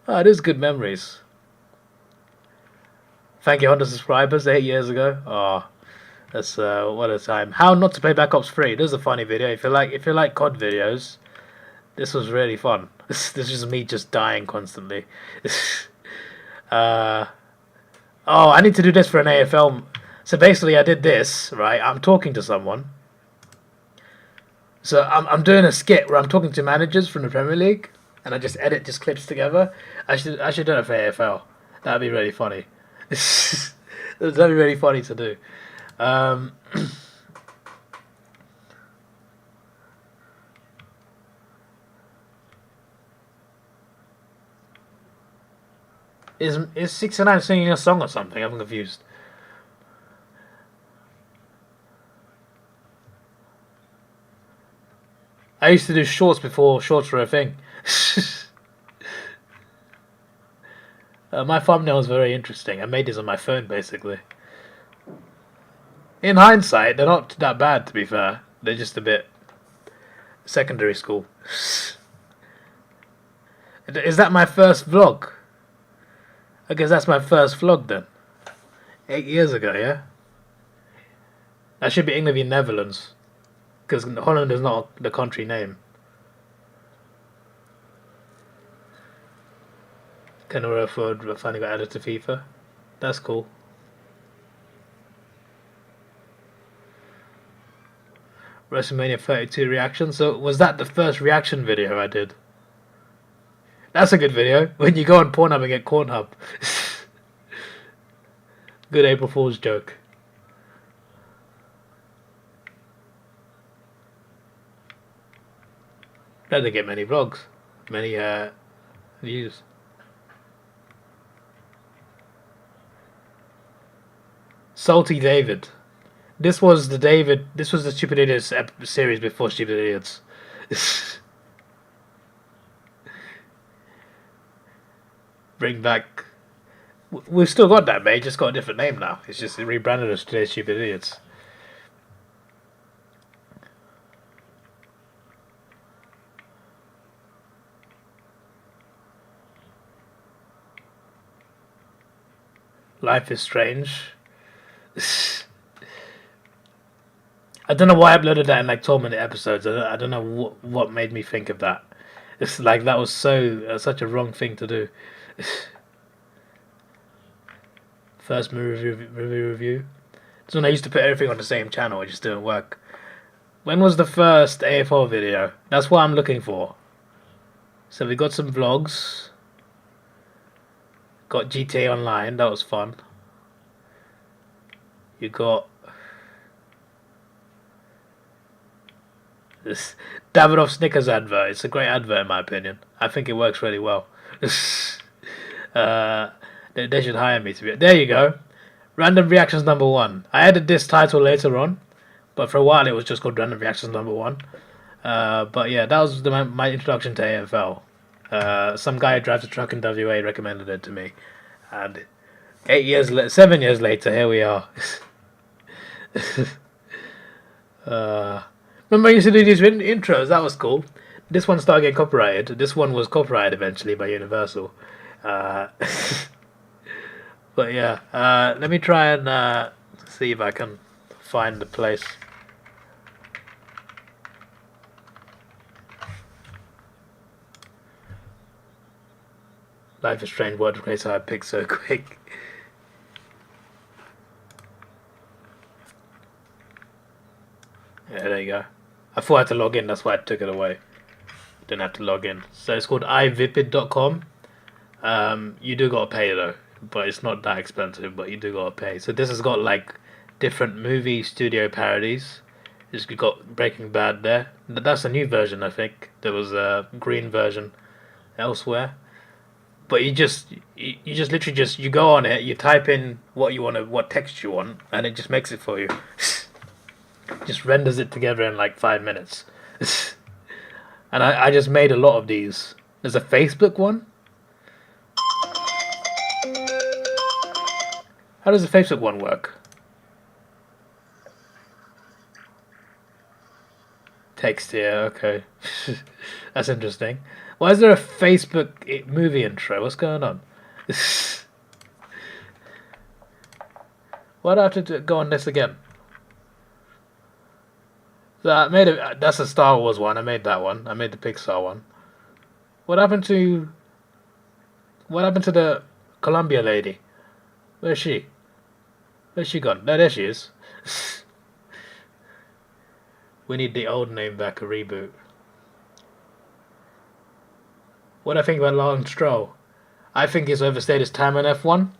Oh, it is good memories. Thank you, 100 subscribers 8 years ago. Oh, that's what a time. How not to play Black Ops 3. This is a funny video. If you like COD videos, this was really fun. This is me just dying constantly. Oh, I need to do this for an AFL. So basically, I did this. Right, I'm talking to someone. So I'm doing a skit where I'm talking to managers from the Premier League, and I just edit just clips together. I should do it for AFL. That'd be really funny. That'd be really funny to do. Is 69 singing a song or something? I'm confused. I used to do shorts before shorts were a thing. My thumbnail is very interesting. I made this on my phone, basically. In hindsight, they're not that bad, to be fair. They're just a bit secondary school. Is that my first vlog? I guess that's my first vlog then. 8 years ago, yeah? That should be England v Netherlands. Because Holland is not the country name. Canora Ford finally got added to FIFA. That's cool. WrestleMania 32 reaction. So was that the first reaction video I did? That's a good video. When you go on Pornhub and get Cornhub. Good April Fool's joke. That didn't get many vlogs. Many views. Salty David. This was the Stupid Idiots series before Stupid Idiots. Bring back. We've still got that, mate. Just got a different name now. It's just rebranded as Today's Stupid Idiots. Life is strange. I don't know why I uploaded that in like 12-minute episodes. I don't know what made me think of that. It's like that was such a wrong thing to do. First movie review. It's when I used to put everything on the same channel. It just didn't work. When was the first AFL video? That's what I'm looking for. So we got some vlogs. Got GTA Online. That was fun. You got this Davidoff Snickers advert. It's a great advert in my opinion. I think it works really well. They should hire me to be. There you go. Random Reactions #1. I added this title later on, but for a while it was just called Random Reactions #1. But yeah, that was my introduction to AFL. Some guy who drives a truck in WA recommended it to me, and 7 years later, here we are. Remember I used to do these intros? That was cool. This one started getting copyrighted. This one was copyrighted eventually by Universal. But yeah, let me try and see if I can find the place. Life is strange. Word place I picked so quick. Yeah, there you go. I thought I had to log in, that's why I took it away. Didn't have to log in. So it's called ivipid.com. You do gotta pay though, but it's not that expensive, but you do gotta pay. So this has got like different movie studio parodies. It's got Breaking Bad there. That's a new version, I think. There was a green version elsewhere. But you go on it, you type in what text you want, and it just makes it for you. Just renders it together in like 5 minutes. And I just made a lot of these. There's a Facebook one. How does the Facebook one work? Text here, okay. That's interesting. Why is there a Facebook movie intro? What's going on? Why do I have to go on this again? So I made it. That's a Star Wars one. I made that one. I made the Pixar one. What happened to the Columbia lady? Where's she? Where's she gone? No, there she is. We need the old name back, a reboot. What do I think about Lawrence Stroll? I think he's overstayed his time in F1.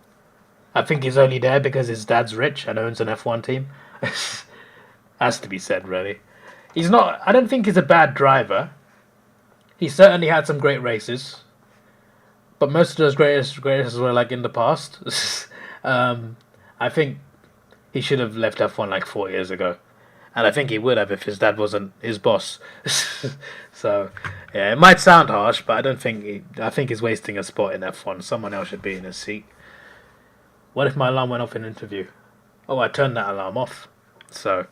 I think he's only there because his dad's rich and owns an F1 team. Has to be said, really. He's not. I don't think he's a bad driver. He certainly had some great races, but most of those great races were like in the past. I think he should have left F1 like 4 years ago, and I think he would have if his dad wasn't his boss. So, yeah, it might sound harsh, but I don't think I think he's wasting a spot in F1. Someone else should be in his seat. What if my alarm went off in an interview? Oh, I turned that alarm off. So,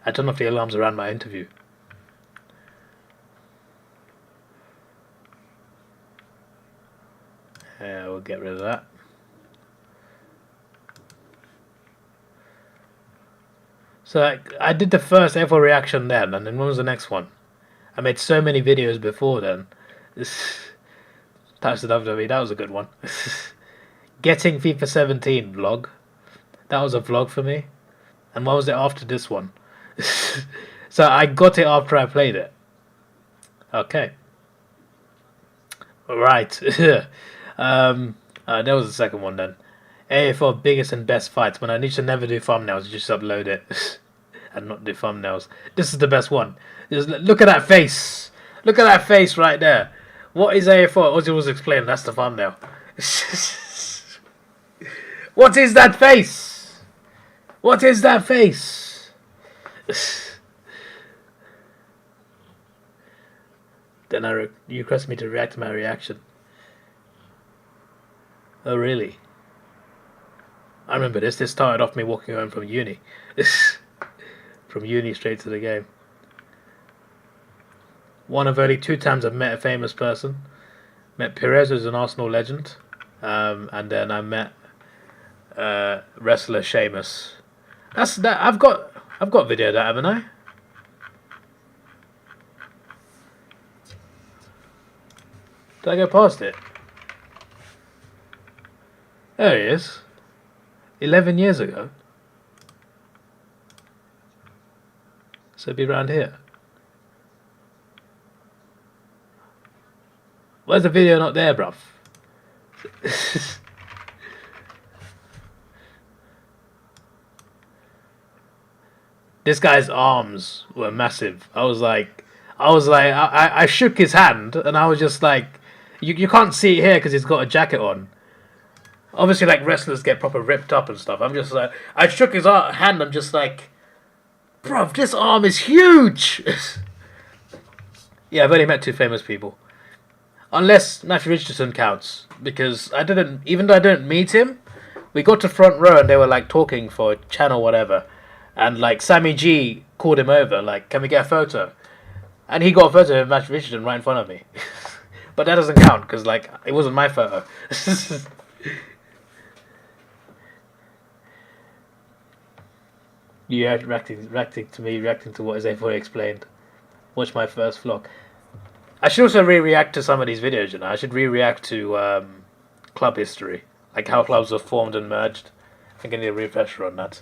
I turned off the alarms around my interview. we'll get rid of that. So I did the first AFL reaction then, and then when was the next one? I made so many videos before then. Touch the WWE, that was a good one. Getting FIFA 17 vlog. That was a vlog for me. And what was it after this one? So I got it after I played it. Okay. Right. That was the second one then. AFL biggest and best fights. When I need to never do thumbnails, just upload it. And not do thumbnails. This is the best one. Just look at that face. Look at that face right there. What is AFL? Ozzy was explaining. That's the thumbnail. What is that face? What is that face? Then you request me to react to my reaction. Oh really? I remember this. This started off me walking home from uni. From uni straight to the game. One of only 2 times I've met a famous person. Met Perez, who's an Arsenal legend. And then I met wrestler Sheamus. That's that. I've got video of that, haven't I? Did I go past it? There he is. 11 years ago. So it'd be around here. Where's the video not there, bruv? This guy's arms were massive. I shook his hand and I was just like, you can't see it here because he's got a jacket on. Obviously, like wrestlers get proper ripped up and stuff. I'm just like, I shook his hand. I'm just like, bruv, this arm is huge. Yeah, I've only met 2 famous people. Unless Matthew Richardson counts, because even though I didn't meet him, we got to front row and they were like talking for a channel, whatever, and like Sammy G called him over, like, can we get a photo? And he got a photo of Matthew Richardson right in front of me. But that doesn't count because like it wasn't my photo. You reacting to what Zayfoy explained. Watch my first vlog. I should also re-react to some of these videos, you know. I should re-react to club history. Like how clubs were formed and merged. I think I need a refresher on that.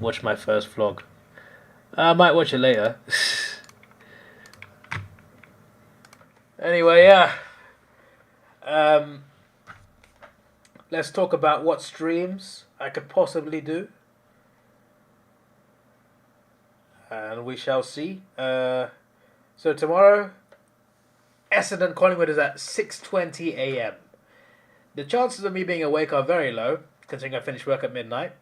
Watch my first vlog. I might watch it later. Anyway, yeah. Let's talk about what streams I could possibly do. And we shall see. So tomorrow, Essendon Collingwood is at 6:20 a.m. The chances of me being awake are very low, considering I finished work at midnight.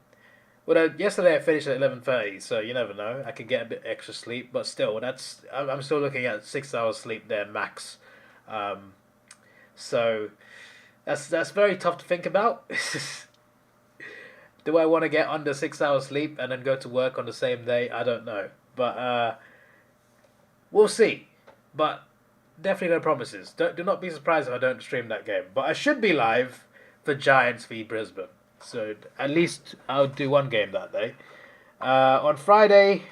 Well, yesterday I finished at 11:30, so you never know. I could get a bit extra sleep, but still, I'm still looking at 6 hours sleep there max. So that's very tough to think about. Do I want to get under 6 hours sleep and then go to work on the same day? I don't know. But we'll see. But definitely no promises. Do not be surprised if I don't stream that game. But I should be live for Giants v Brisbane. So at least I'll do one game that day. On Friday,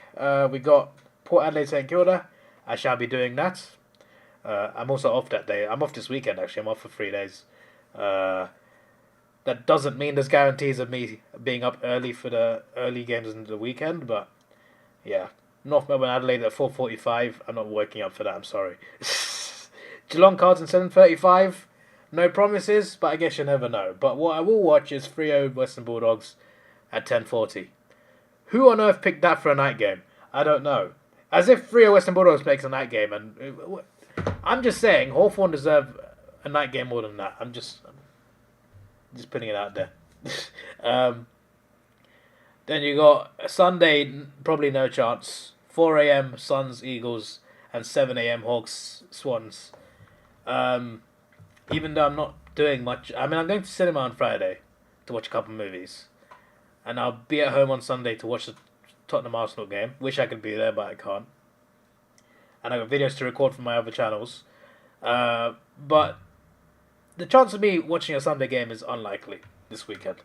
we got Port Adelaide St Kilda. I shall be doing that. I'm also off that day. I'm off this weekend, actually. I'm off for 3 days. That doesn't mean there's guarantees of me being up early for the early games into the weekend, but yeah. North Melbourne Adelaide at 4:45. I'm not waking up for that, I'm sorry. Geelong Carlton 7:35. No promises, but I guess you never know. But what I will watch is Freo Western Bulldogs at 10:40. Who on earth picked that for a night game? I don't know. As if Freo Western Bulldogs makes a night game, and I'm just saying Hawthorn deserve a night game more than that. I'm just putting it out there. Then you got Sunday, probably no chance. 4 a.m. Suns, Eagles, and 7 a.m. Hawks, Swans. Even though I'm not doing much, I mean, I'm going to cinema on Friday to watch a couple of movies, and I'll be at home on Sunday to watch the Tottenham Arsenal game. Wish I could be there, but I can't. And I got videos to record from my other channels. But the chance of me watching a Sunday game is unlikely this weekend.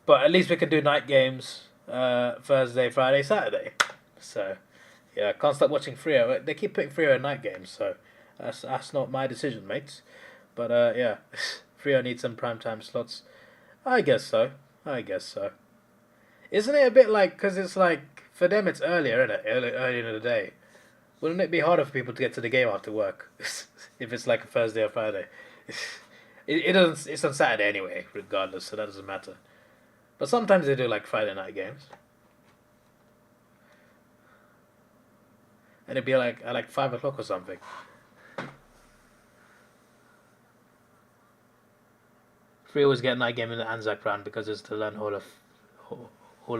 But at least we can do night games Thursday, Friday, Saturday. So, yeah, can't stop watching Freo. They keep putting Freo in night games, so that's not my decision, mates. But yeah, Freo needs some primetime slots. I guess so. Isn't it a bit like, because it's like, for them it's earlier, isn't it? Early in the day. Wouldn't it be harder for people to get to the game after work if it's like a Thursday or Friday? It doesn't. It's on Saturday anyway, regardless, so that doesn't matter. But sometimes they do like Friday night games, and it'd be like at like 5 o'clock or something. Free always get a night game in the Anzac round because it's the Len Hall of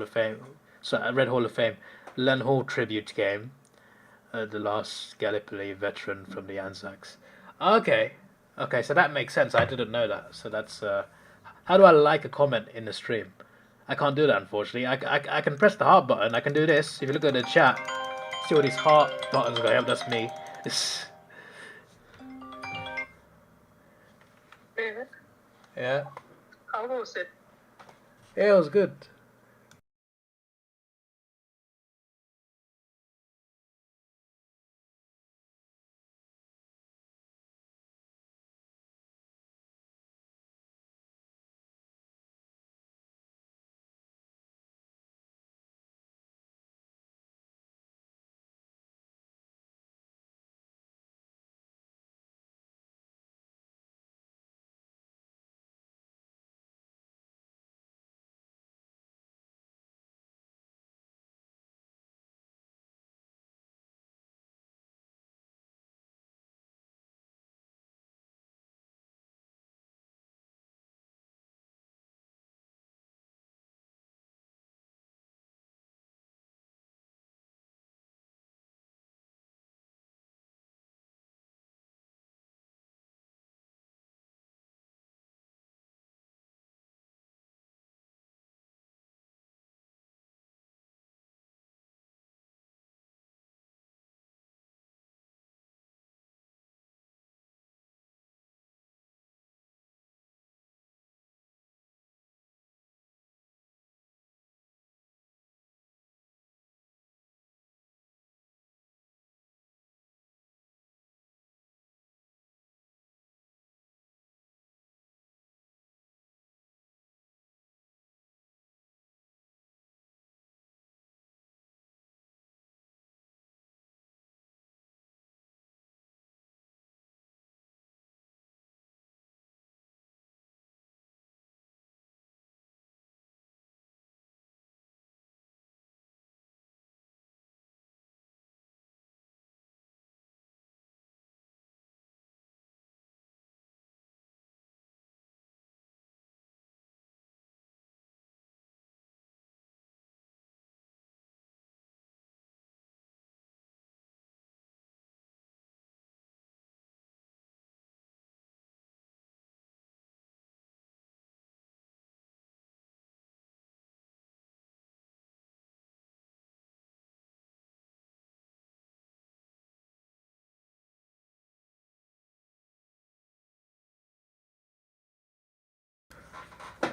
Fame. So Red Hall of Fame, Len Hall tribute game. The last Gallipoli veteran from the Anzacs. Okay, so that makes sense. I didn't know that. So that's how do I like a comment in the stream? I can't do that, unfortunately. I can press the heart button. I can do this. If you look at the chat, see all these heart buttons going up. That's me. Yeah. How was it? Yeah, it was good.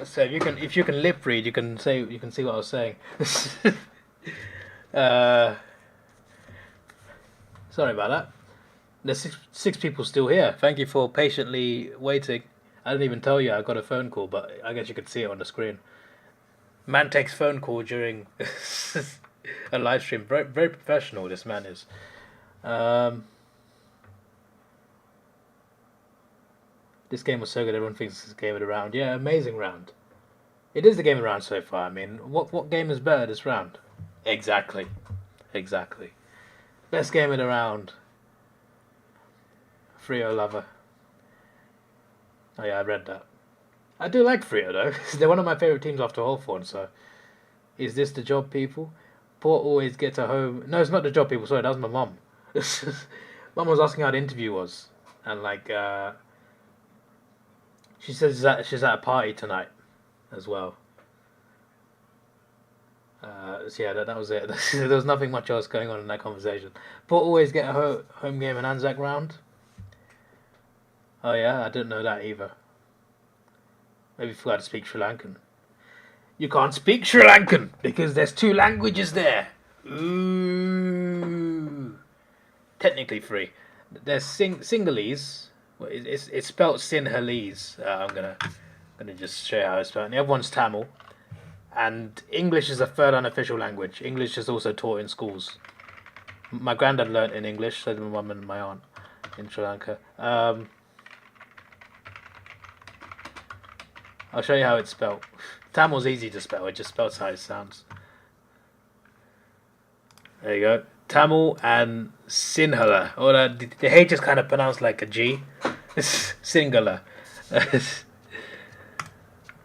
So if you can lip read, you can see what I was saying. Sorry about that. There's six people still here. Thank you for patiently waiting. I didn't even tell you I got a phone call, but I guess you could see it on the screen. Man takes phone call during a live stream. Very, very professional, this man is. This game was so good, everyone thinks it's a game of the round. Yeah, amazing round. It is the game of the round so far. I mean, what game is better this round? Exactly. Best game of the round. Freo lover. Oh yeah, I read that. I do like Freo though. They're one of my favourite teams after Hawthorn, so... Is this the job, people? Port always gets a home... No, it's not the job, people. Sorry, that was my mum. Mum was asking how the interview was. And like, she says she's at a party tonight as well. So yeah, that was it. There was nothing much else going on in that conversation. Port always get a home game in Anzac round. Oh yeah, I didn't know that either. Maybe forgot to speak Sri Lankan. You can't speak Sri Lankan because there's two languages there. Ooh. Technically free. There's Sinhalese. Well, it's spelled Sinhalese. I'm gonna just show you how it's spelled. And the other one's Tamil. And English is a third unofficial language. English is also taught in schools. My granddad learnt in English, so did my mum and my aunt in Sri Lanka. I'll show you how it's spelled. Tamil's easy to spell, it just spells how it sounds. There you go. Tamil and Sinhala. Or the H is kind of pronounced like a G. It's Sinhala.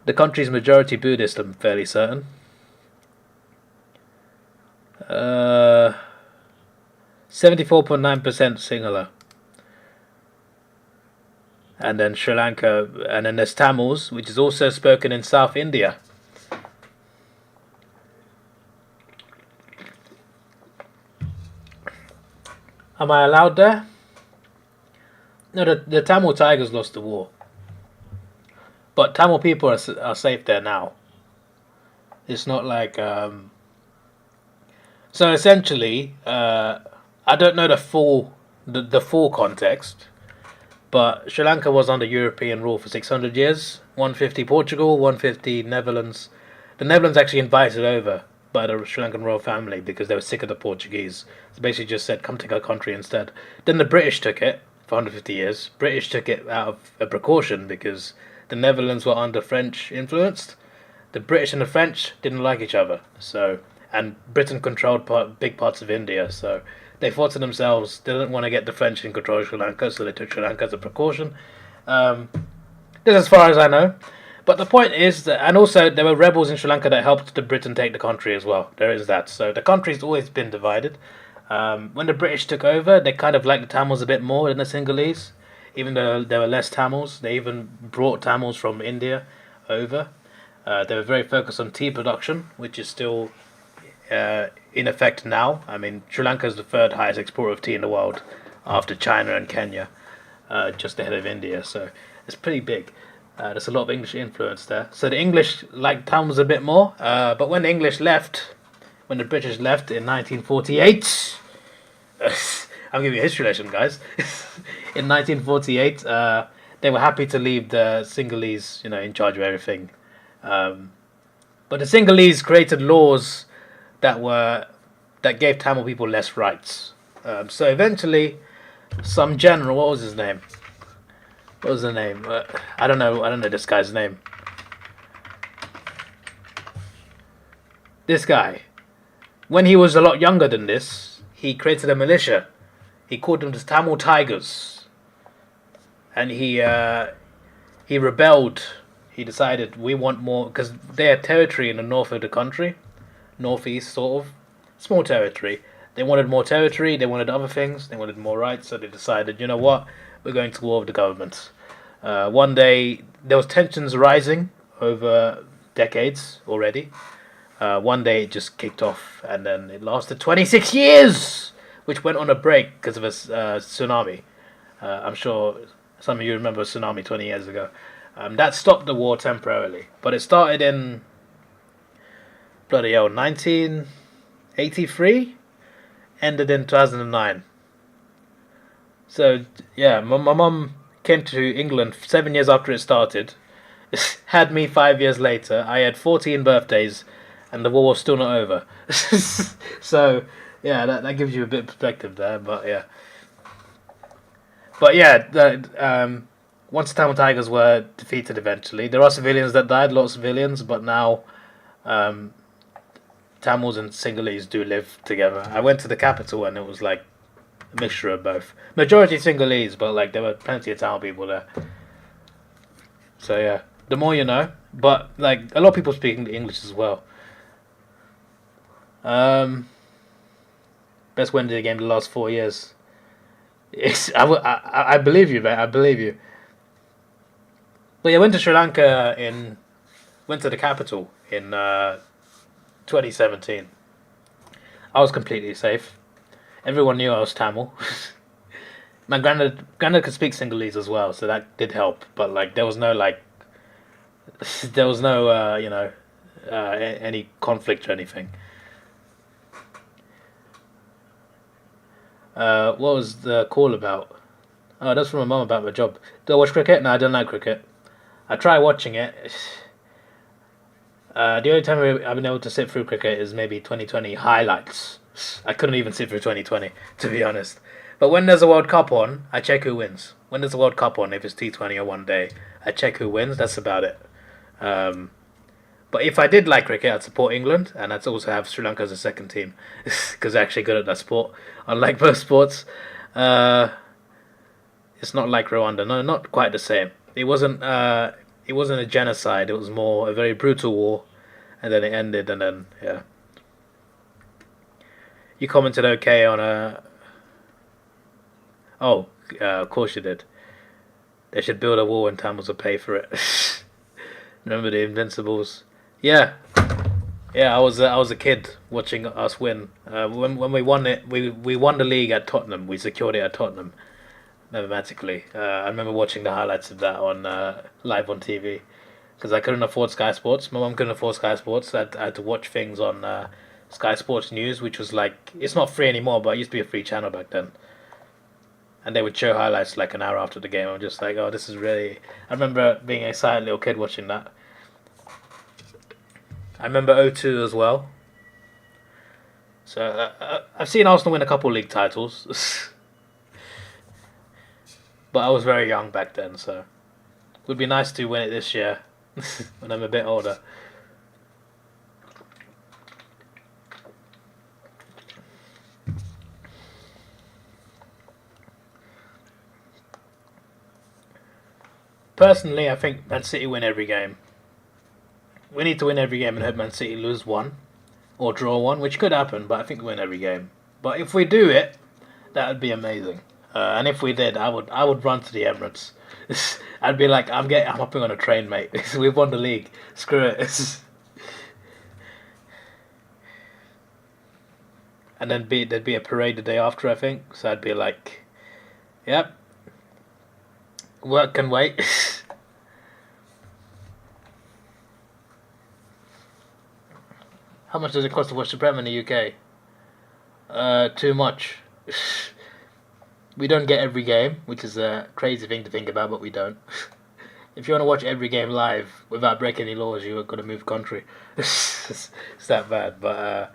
The country's majority Buddhist, I'm fairly certain. 74.9% Sinhala. And then Sri Lanka, and then there's Tamils, which is also spoken in South India. Am I allowed there? No, the Tamil Tigers lost the war. But Tamil people are safe there now. It's not like... So essentially, I don't know the full context, but Sri Lanka was under European rule for 600 years. 150 Portugal, 150 Netherlands. The Netherlands actually invited over by the Sri Lankan royal family because they were sick of the Portuguese. So basically just said, come take our country instead. Then the British took it for 150 years. British took it out of a precaution because the Netherlands were under French influenced. The British and the French didn't like each other. And Britain controlled big parts of India. So they thought to themselves, they didn't want to get the French in control of Sri Lanka, so they took Sri Lanka as a precaution. This is as far as I know. But the point is that, and also there were rebels in Sri Lanka that helped the Britain take the country as well. There is that. So the country's always been divided. When the British took over, they kind of liked the Tamils a bit more than the Sinhalese. Even though there were less Tamils, they even brought Tamils from India over. They were very focused on tea production, which is still in effect now. I mean, Sri Lanka is the third highest exporter of tea in the world after China and Kenya, just ahead of India. So it's pretty big. There's a lot of English influence there. So the English liked Tamils a bit more. But when the English left, when the British left in 1948, I'm giving you a history lesson, guys. In 1948, they were happy to leave the Sinhalese, in charge of everything. But the Sinhalese created laws that gave Tamil people less rights. So eventually, some general, what was his name? What was the name? I don't know this guy's name. This guy, when he was a lot younger than this, he created a militia. He called them the Tamil Tigers, and he rebelled. He decided we want more because they had territory in the north of the country, northeast sort of, small territory. They wanted more territory. They wanted other things. They wanted more rights. So they decided, you know what, we're going to war with the government. One day there was tensions rising over decades already. One day it just kicked off, and then it lasted 26 years, which went on a break because of a tsunami. I'm sure some of you remember a tsunami 20 years ago. That stopped the war temporarily, but it started in 1983, ended in 2009. So yeah, my mum came to England 7 years after it started, had me 5 years later. I had 14 birthdays, and the war was still not over. So yeah, that gives you a bit of perspective there. But yeah, once the Tamil Tigers were defeated eventually, there are civilians that died, a lot of civilians, but now Tamils and Sinhalese do live together. I went to the capital and it was like a mixture of both. Majority Sinhalese, but like there were plenty of Tamil people there. So yeah, the more you know. But like a lot of people speak English as well. Best win the game the last 4 years. I believe you, mate. I believe you. But yeah, I went to Sri Lanka went to the capital in 2017. I was completely safe. Everyone knew I was Tamil. My granddad could speak Sinhalese as well, so that did help. But like, there was no like, there was no any conflict or anything. What was the call about? Oh, that's from my mum about my job. Do I watch cricket? No, I don't like cricket. I try watching it. The only time I've been able to sit through cricket is maybe 2020 highlights. I couldn't even sit through 2020, to be honest. But when there's a World Cup on, I check who wins. When there's a World Cup on, if it's T20 or one day, I check who wins. That's about it. But if I did like cricket, I'd support England, and I'd also have Sri Lanka as a second team, because they're actually good at that sport. Unlike most sports, it's not like Rwanda. No, not quite the same. It wasn't. It wasn't a genocide. It was more a very brutal war, and then it ended, and then yeah. You commented okay on a. Oh, of course you did. They should build a wall and Tamils will pay for it. Remember the Invincibles? Yeah, yeah. I was a kid watching us win. When we won it, we won the league at Tottenham. We secured it at Tottenham, mathematically. I remember watching the highlights of that on live on TV because I couldn't afford Sky Sports. My mum couldn't afford Sky Sports. I had to watch things on Sky Sports News, which was like it's not free anymore, but it used to be a free channel back then. And they would show highlights like an hour after the game. I'm just like, oh, this is really. I remember being an excited little kid watching that. I remember 02 as well. So I've seen Arsenal win a couple league titles. But I was very young back then, so it would be nice to win it this year when I'm a bit older. Personally, I think Man City win every game. We need to win every game and hope Man City lose one or draw one, which could happen, but I think we win every game. But if we do it, that would be amazing. And if we did, I would run to the Emirates. I'd be like, I'm hopping on a train, mate. We've won the league. Screw it. And then there'd be a parade the day after, I think. So I'd be like, yep, work can wait. How much does it cost to watch the Prem in the UK? Too much. We don't get every game, which is a crazy thing to think about, but we don't. If you want to watch every game live without breaking any laws, you're going to move country. It's that bad. But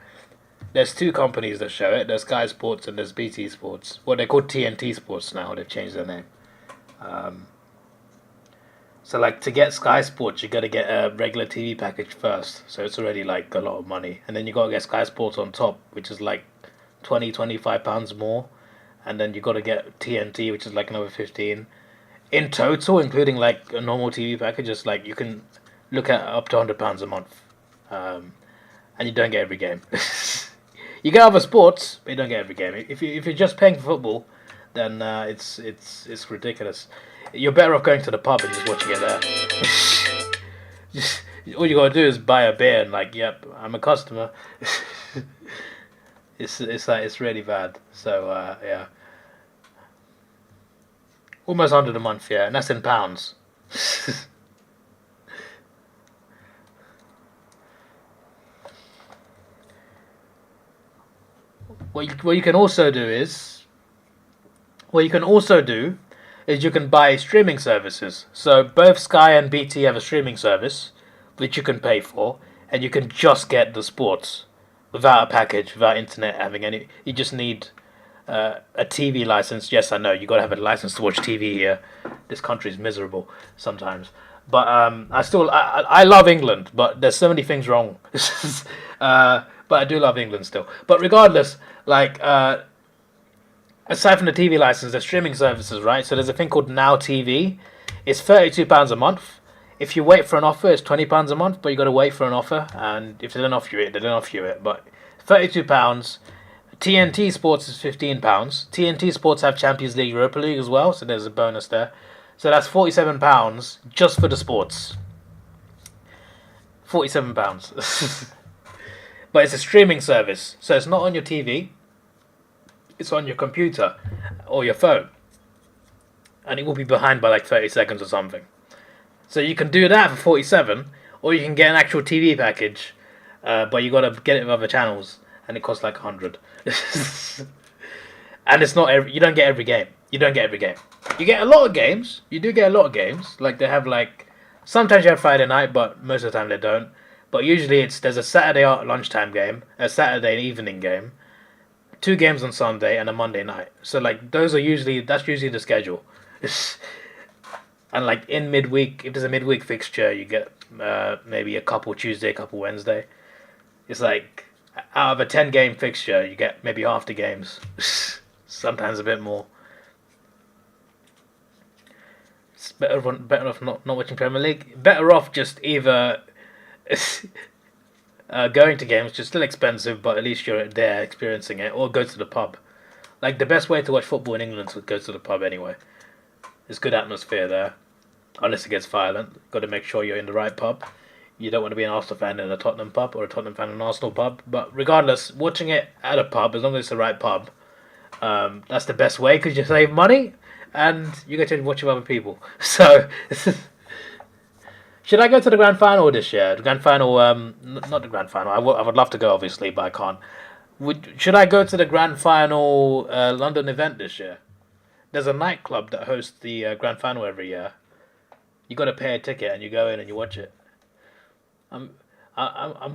there's two companies that show it. There's Sky Sports and there's BT Sports. Well, they're called TNT Sports now. They've changed their name. So, like, to get Sky Sports, you got to get a regular TV package first. So it's already, like, a lot of money. And then you got to get Sky Sports on top, which is, like, £25 more. And then you got to get TNT, which is like another 15. In total, including like a normal TV package, it's like you can look at up to £100 a month, and you don't get every game. You get other sports, but you don't get every game. If you're just paying for football, then it's ridiculous. You're better off going to the pub and just watching it there. Just all you gotta do is buy a beer and like, yep, I'm a customer. It's like it's really bad. So yeah, almost 100 a month, yeah, and that's in pounds. What you can also do is you can buy streaming services. So both Sky and BT have a streaming service, which you can pay for, and you can just get the sports. Without a package, without internet, having any, you just need a TV license. Yes, I know you got to have a license to watch TV here. This country is miserable sometimes, but I love England. But there's so many things wrong. But I do love England still. But regardless, like aside from the TV license, there's streaming services, right? So there's a thing called Now TV. It's £32 a month. If you wait for an offer, it's £20 a month, but you got to wait for an offer, and if they don't offer you it, they don't offer you it. But £32. TNT Sports is £15. TNT Sports have Champions League, Europa League as well, so there's a bonus there. So that's £47 just for the sports. £47. But it's a streaming service, so it's not on your TV. It's on your computer or your phone. and it will be behind by like 30 seconds or something. So you can do that for 47, or you can get an actual TV package, but you gotta get it with other channels, and it costs like 100. And it's not you don't get every game. You don't get every game. You get a lot of games. You do get a lot of games. Like they have like sometimes you have Friday night, but most of the time they don't. But usually there's a Saturday lunchtime game, a Saturday evening game, 2 games on Sunday, and a Monday night. So like that's usually the schedule. And like in midweek, if there's a midweek fixture, you get maybe a couple Tuesday, a couple Wednesday. It's like out of a 10-game fixture, you get maybe half the games. Sometimes a bit more. It's better off not watching Premier League. Better off just either going to games, which is still expensive, but at least you're there experiencing it, or go to the pub. Like the best way to watch football in England is to go to the pub anyway. There's good atmosphere there, unless it gets violent. Got to make sure you're in the right pub. You don't want to be an Arsenal fan in a Tottenham pub, or a Tottenham fan in an Arsenal pub. But regardless, watching it at a pub, as long as it's the right pub, that's the best way because you save money and you get to watch with other people. So, should I go to the grand final this year? The grand final, not the grand final. I would love to go, obviously, but I can't. Should I go to the grand final London event this year? There's a nightclub that hosts the grand final every year. You got to pay a ticket and you go in and you watch it. I'm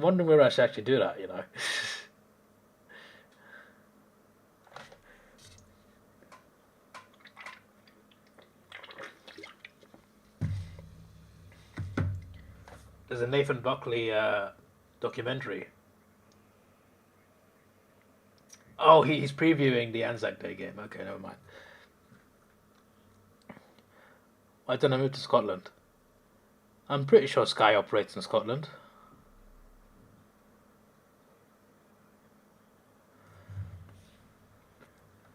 wondering whether I should actually do that. You know. There's a Nathan Buckley documentary. Oh, he's previewing the Anzac Day game. Okay, never mind. Why don't I move to Scotland? I'm pretty sure Sky operates in Scotland.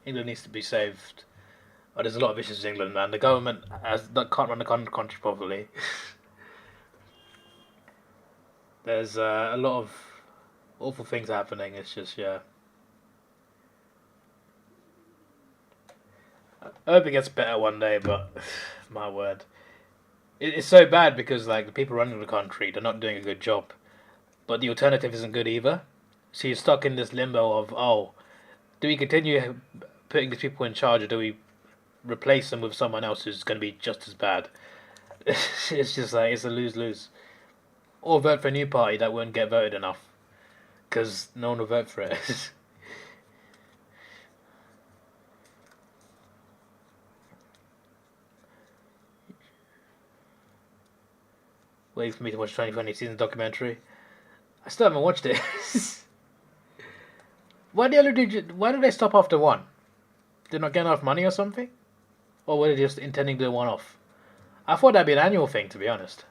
England needs to be saved. Oh, there's a lot of issues in England, man. The government can't run the country properly. There's a lot of awful things happening. It's just, yeah. I hope it gets better one day, but my word. It's so bad because like the people running the country, they're not doing a good job. But the alternative isn't good either. So you're stuck in this limbo of, oh, do we continue putting these people in charge, or do we replace them with someone else who's going to be just as bad? It's just like, it's a lose-lose. Or vote for a new party that won't get voted enough. Because no one will vote for it. Waiting for me to watch 2020 season documentary. I still haven't watched it. Why did they stop after 1? Did not get enough money or something? Or were they just intending to do one off? I thought that'd be an annual thing, to be honest.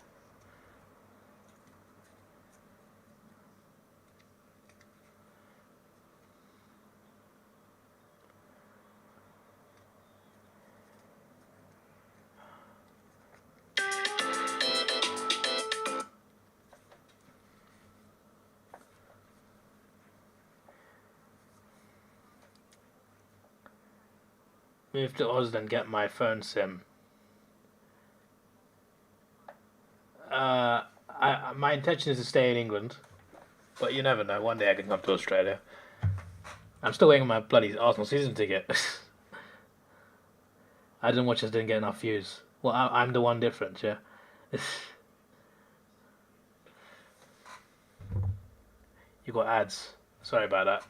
Move to Oz and get my phone SIM. My intention is to stay in England, but you never know. One day I can come to Australia. I'm still waiting on my bloody Arsenal season ticket. I didn't watch, just didn't get enough views. Well, I'm the one difference, yeah. You got ads. Sorry about that.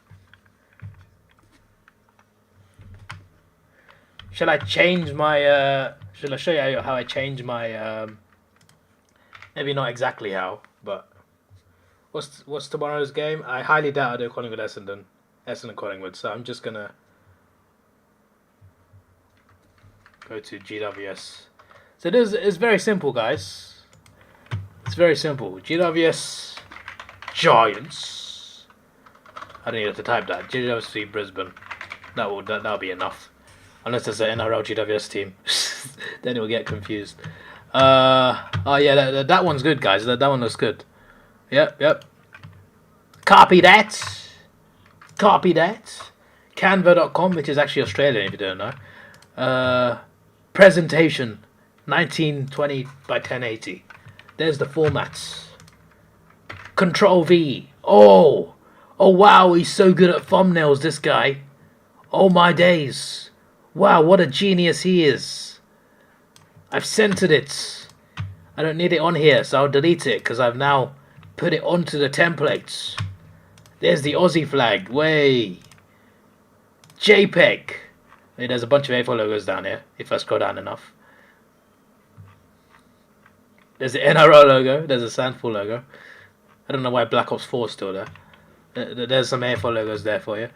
Shall I change my, shall I show you how I change my, maybe not exactly how, but what's tomorrow's game? I highly doubt I do Collingwood Essendon and Collingwood, so I'm just gonna go to GWS. So it's very simple, guys. It's very simple. GWS Giants. I don't need to type that. GWS Brisbane. That'll be enough. Unless there's an NRL GWS team, then it will get confused. Oh yeah, that one's good, guys. That one looks good. Yep. Copy that. Canva.com, which is actually Australian, if you don't know. Presentation 1920 by 1080. There's the formats. Control V. Oh wow, he's so good at thumbnails, this guy. Oh my days. Wow, what a genius he is. I've centered it. I don't need it on here, so I'll delete it because I've now put it onto the templates. There's the Aussie flag. Way. JPEG. Hey, there's a bunch of AFL logos down here, if I scroll down enough. There's the NRL logo. There's a Sandful logo. I don't know why Black Ops 4 is still there. There's some AFL logos there for you.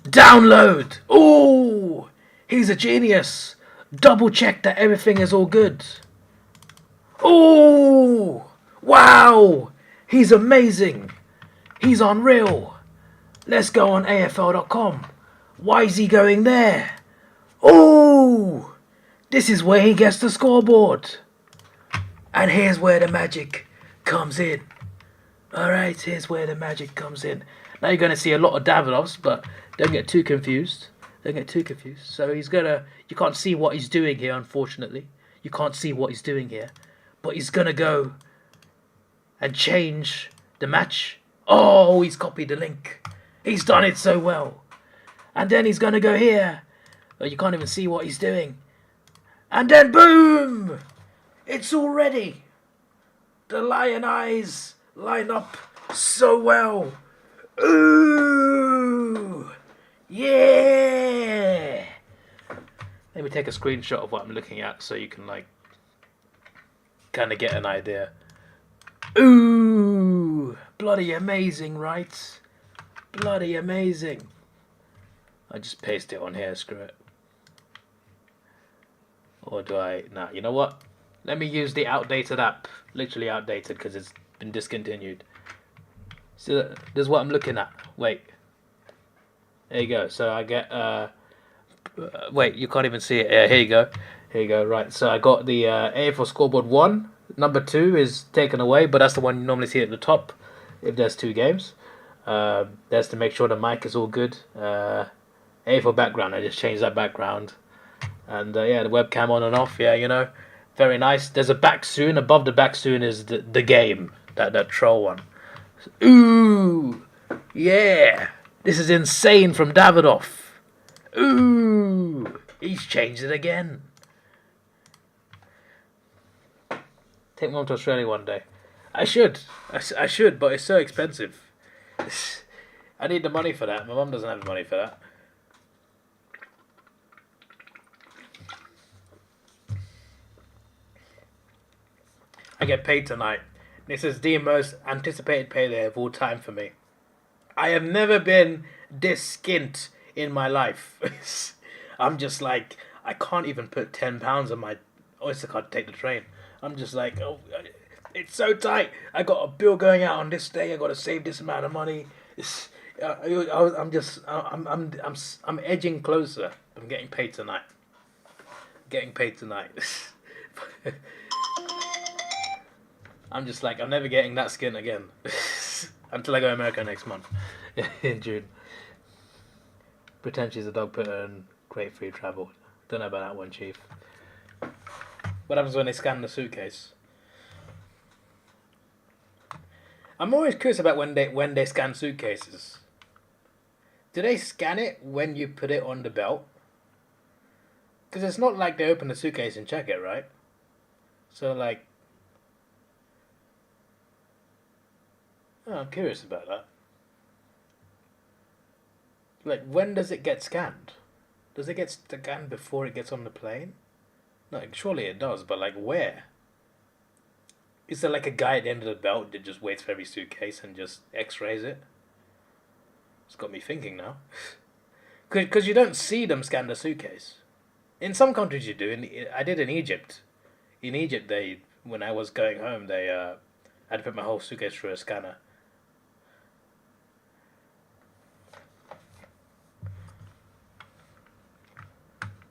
Download! Ooh! He's a genius! Double check that everything is all good. Ooh! Wow! He's amazing! He's unreal! Let's go on AFL.com. Why is he going there? Ooh! This is where he gets the scoreboard. And here's where the magic comes in. Alright, here's where the magic comes in. Now you're going to see a lot of Davidoffs, but don't get too confused. Don't get too confused. So he's going to... You can't see what he's doing here, unfortunately. You can't see what he's doing here. But he's going to go and change the match. Oh, he's copied the link. He's done it so well. And then he's going to go here. But you can't even see what he's doing. And then boom! It's all ready. The lion eyes line up so well. Ooh! Yeah! Let me take a screenshot of what I'm looking at so you can like kind of get an idea. Ooh! Bloody amazing, right? Bloody amazing. I just paste it on here, screw it. Or do I? Nah, you know what? Let me use the outdated app. Literally outdated because it's been discontinued. So this is what I'm looking at. Wait. There you go. So I get... wait, you can't even see it. Yeah, here you go. Here you go. Right, so I got the AFL scoreboard 1. Number 2 is taken away, but that's the one you normally see at the top if there's 2 games. That's to make sure the mic is all good. AFL background, I just changed that background. And yeah, the webcam on and off. Yeah, you know. Very nice. There's a back soon. Above the back soon is the game. That troll one. Ooh! Yeah! This is insane from Davidoff. Ooh! He's changed it again. Take me on to Australia one day. I should. I should, but it's so expensive. I need the money for that. My mum doesn't have the money for that. I get paid tonight. This is the most anticipated payday of all time for me. I have never been this skint in my life. I'm just like, I can't even put £10 on my Oyster card to take the train. I'm just like, oh, it's so tight. I got a bill going out on this day. I got to save this amount of money. I'm edging closer. I'm getting paid tonight. Getting paid tonight. I'm just like, I'm never getting that skin again. Until I go to America next month. In June. Pretend she's a dog putter and great free travel. Don't know about that one, Chief. What happens when they scan the suitcase? I'm always curious about when they scan suitcases. Do they scan it when you put it on the belt? Because it's not like they open the suitcase and check it, right? So like... Oh, I'm curious about that. Like, when does it get scanned? Does it get scanned before it gets on the plane? No, surely it does, but like where? Is there like a guy at the end of the belt that just waits for every suitcase and just x-rays it? It's got me thinking now. Because you don't see them scan the suitcase. In some countries you do. I did in Egypt. In Egypt, when I was going home, I had to put my whole suitcase through a scanner.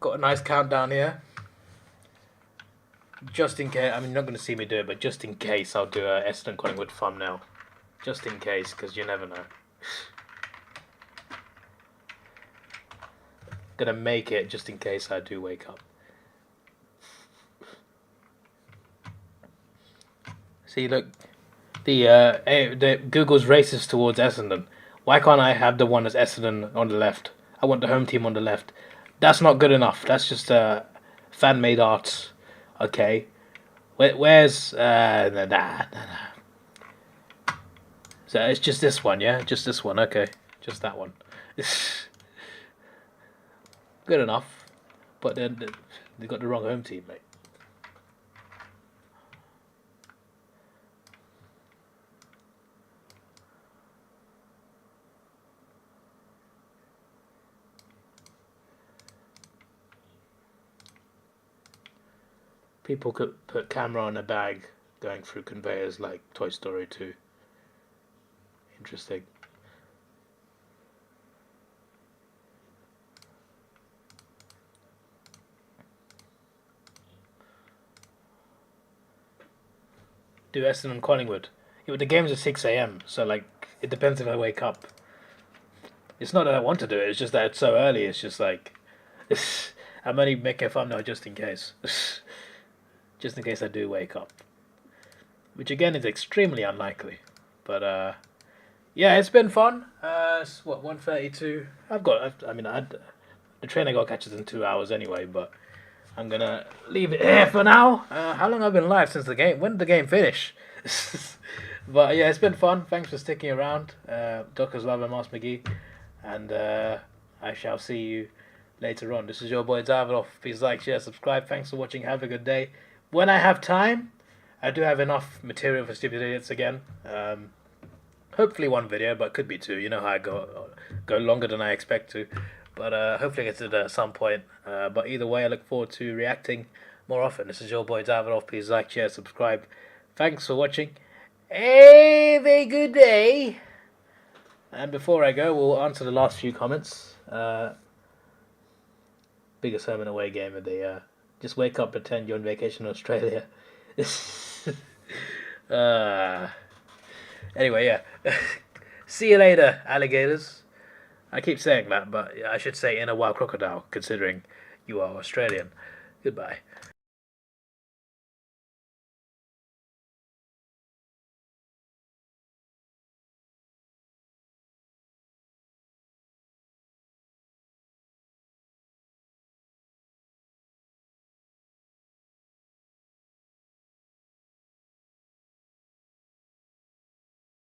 Got a nice countdown here. Just in case, I mean, you're not going to see me do it, but just in case, I'll do a Essendon Collingwood thumbnail. Just in case, because you never know. Gonna make it just in case I do wake up. See, look, the Google's racist towards Essendon. Why can't I have the one that's Essendon on the left? I want the home team on the left. That's not good enough. That's just fan-made art. Okay, where's nah. So it's just this one, yeah, just this one. Okay, just that one. Good enough, but then they got the wrong home team, mate. People could put camera on a bag going through conveyors like Toy Story 2. Interesting. Do Essendon Collingwood. Yeah, but the game's at 6 a.m, so like it depends if I wake up. It's not that I want to do it, it's just that it's so early, it's just like I'm only making a thumbnail just in case. Just in case I do wake up. Which again is extremely unlikely. But yeah, it's been fun. It's what, 1:32. The train I got catches in 2 hours anyway, but I'm gonna leave it here for now. How long have I been live since the game? When did the game finish? But yeah, it's been fun. Thanks for sticking around. Dockers Love and Mars McGee. And I shall see you later on. This is your boy Davidoff. Please like, share, subscribe. Thanks for watching. Have a good day. When I have time, I do have enough material for Stupid Idiots again. Hopefully one video, but could be two. You know how I go longer than I expect to. But hopefully I get to it at some point. But either way, I look forward to reacting more often. This is your boy Davidoff. Please like, share, subscribe. Thanks for watching. Have a good day. And before I go, we'll answer the last few comments. Biggest home and away game of the year. Just wake up, pretend you're on vacation in Australia. Anyway, yeah. See you later, alligators. I keep saying that, but I should say in a wild crocodile, considering you are Australian. Goodbye.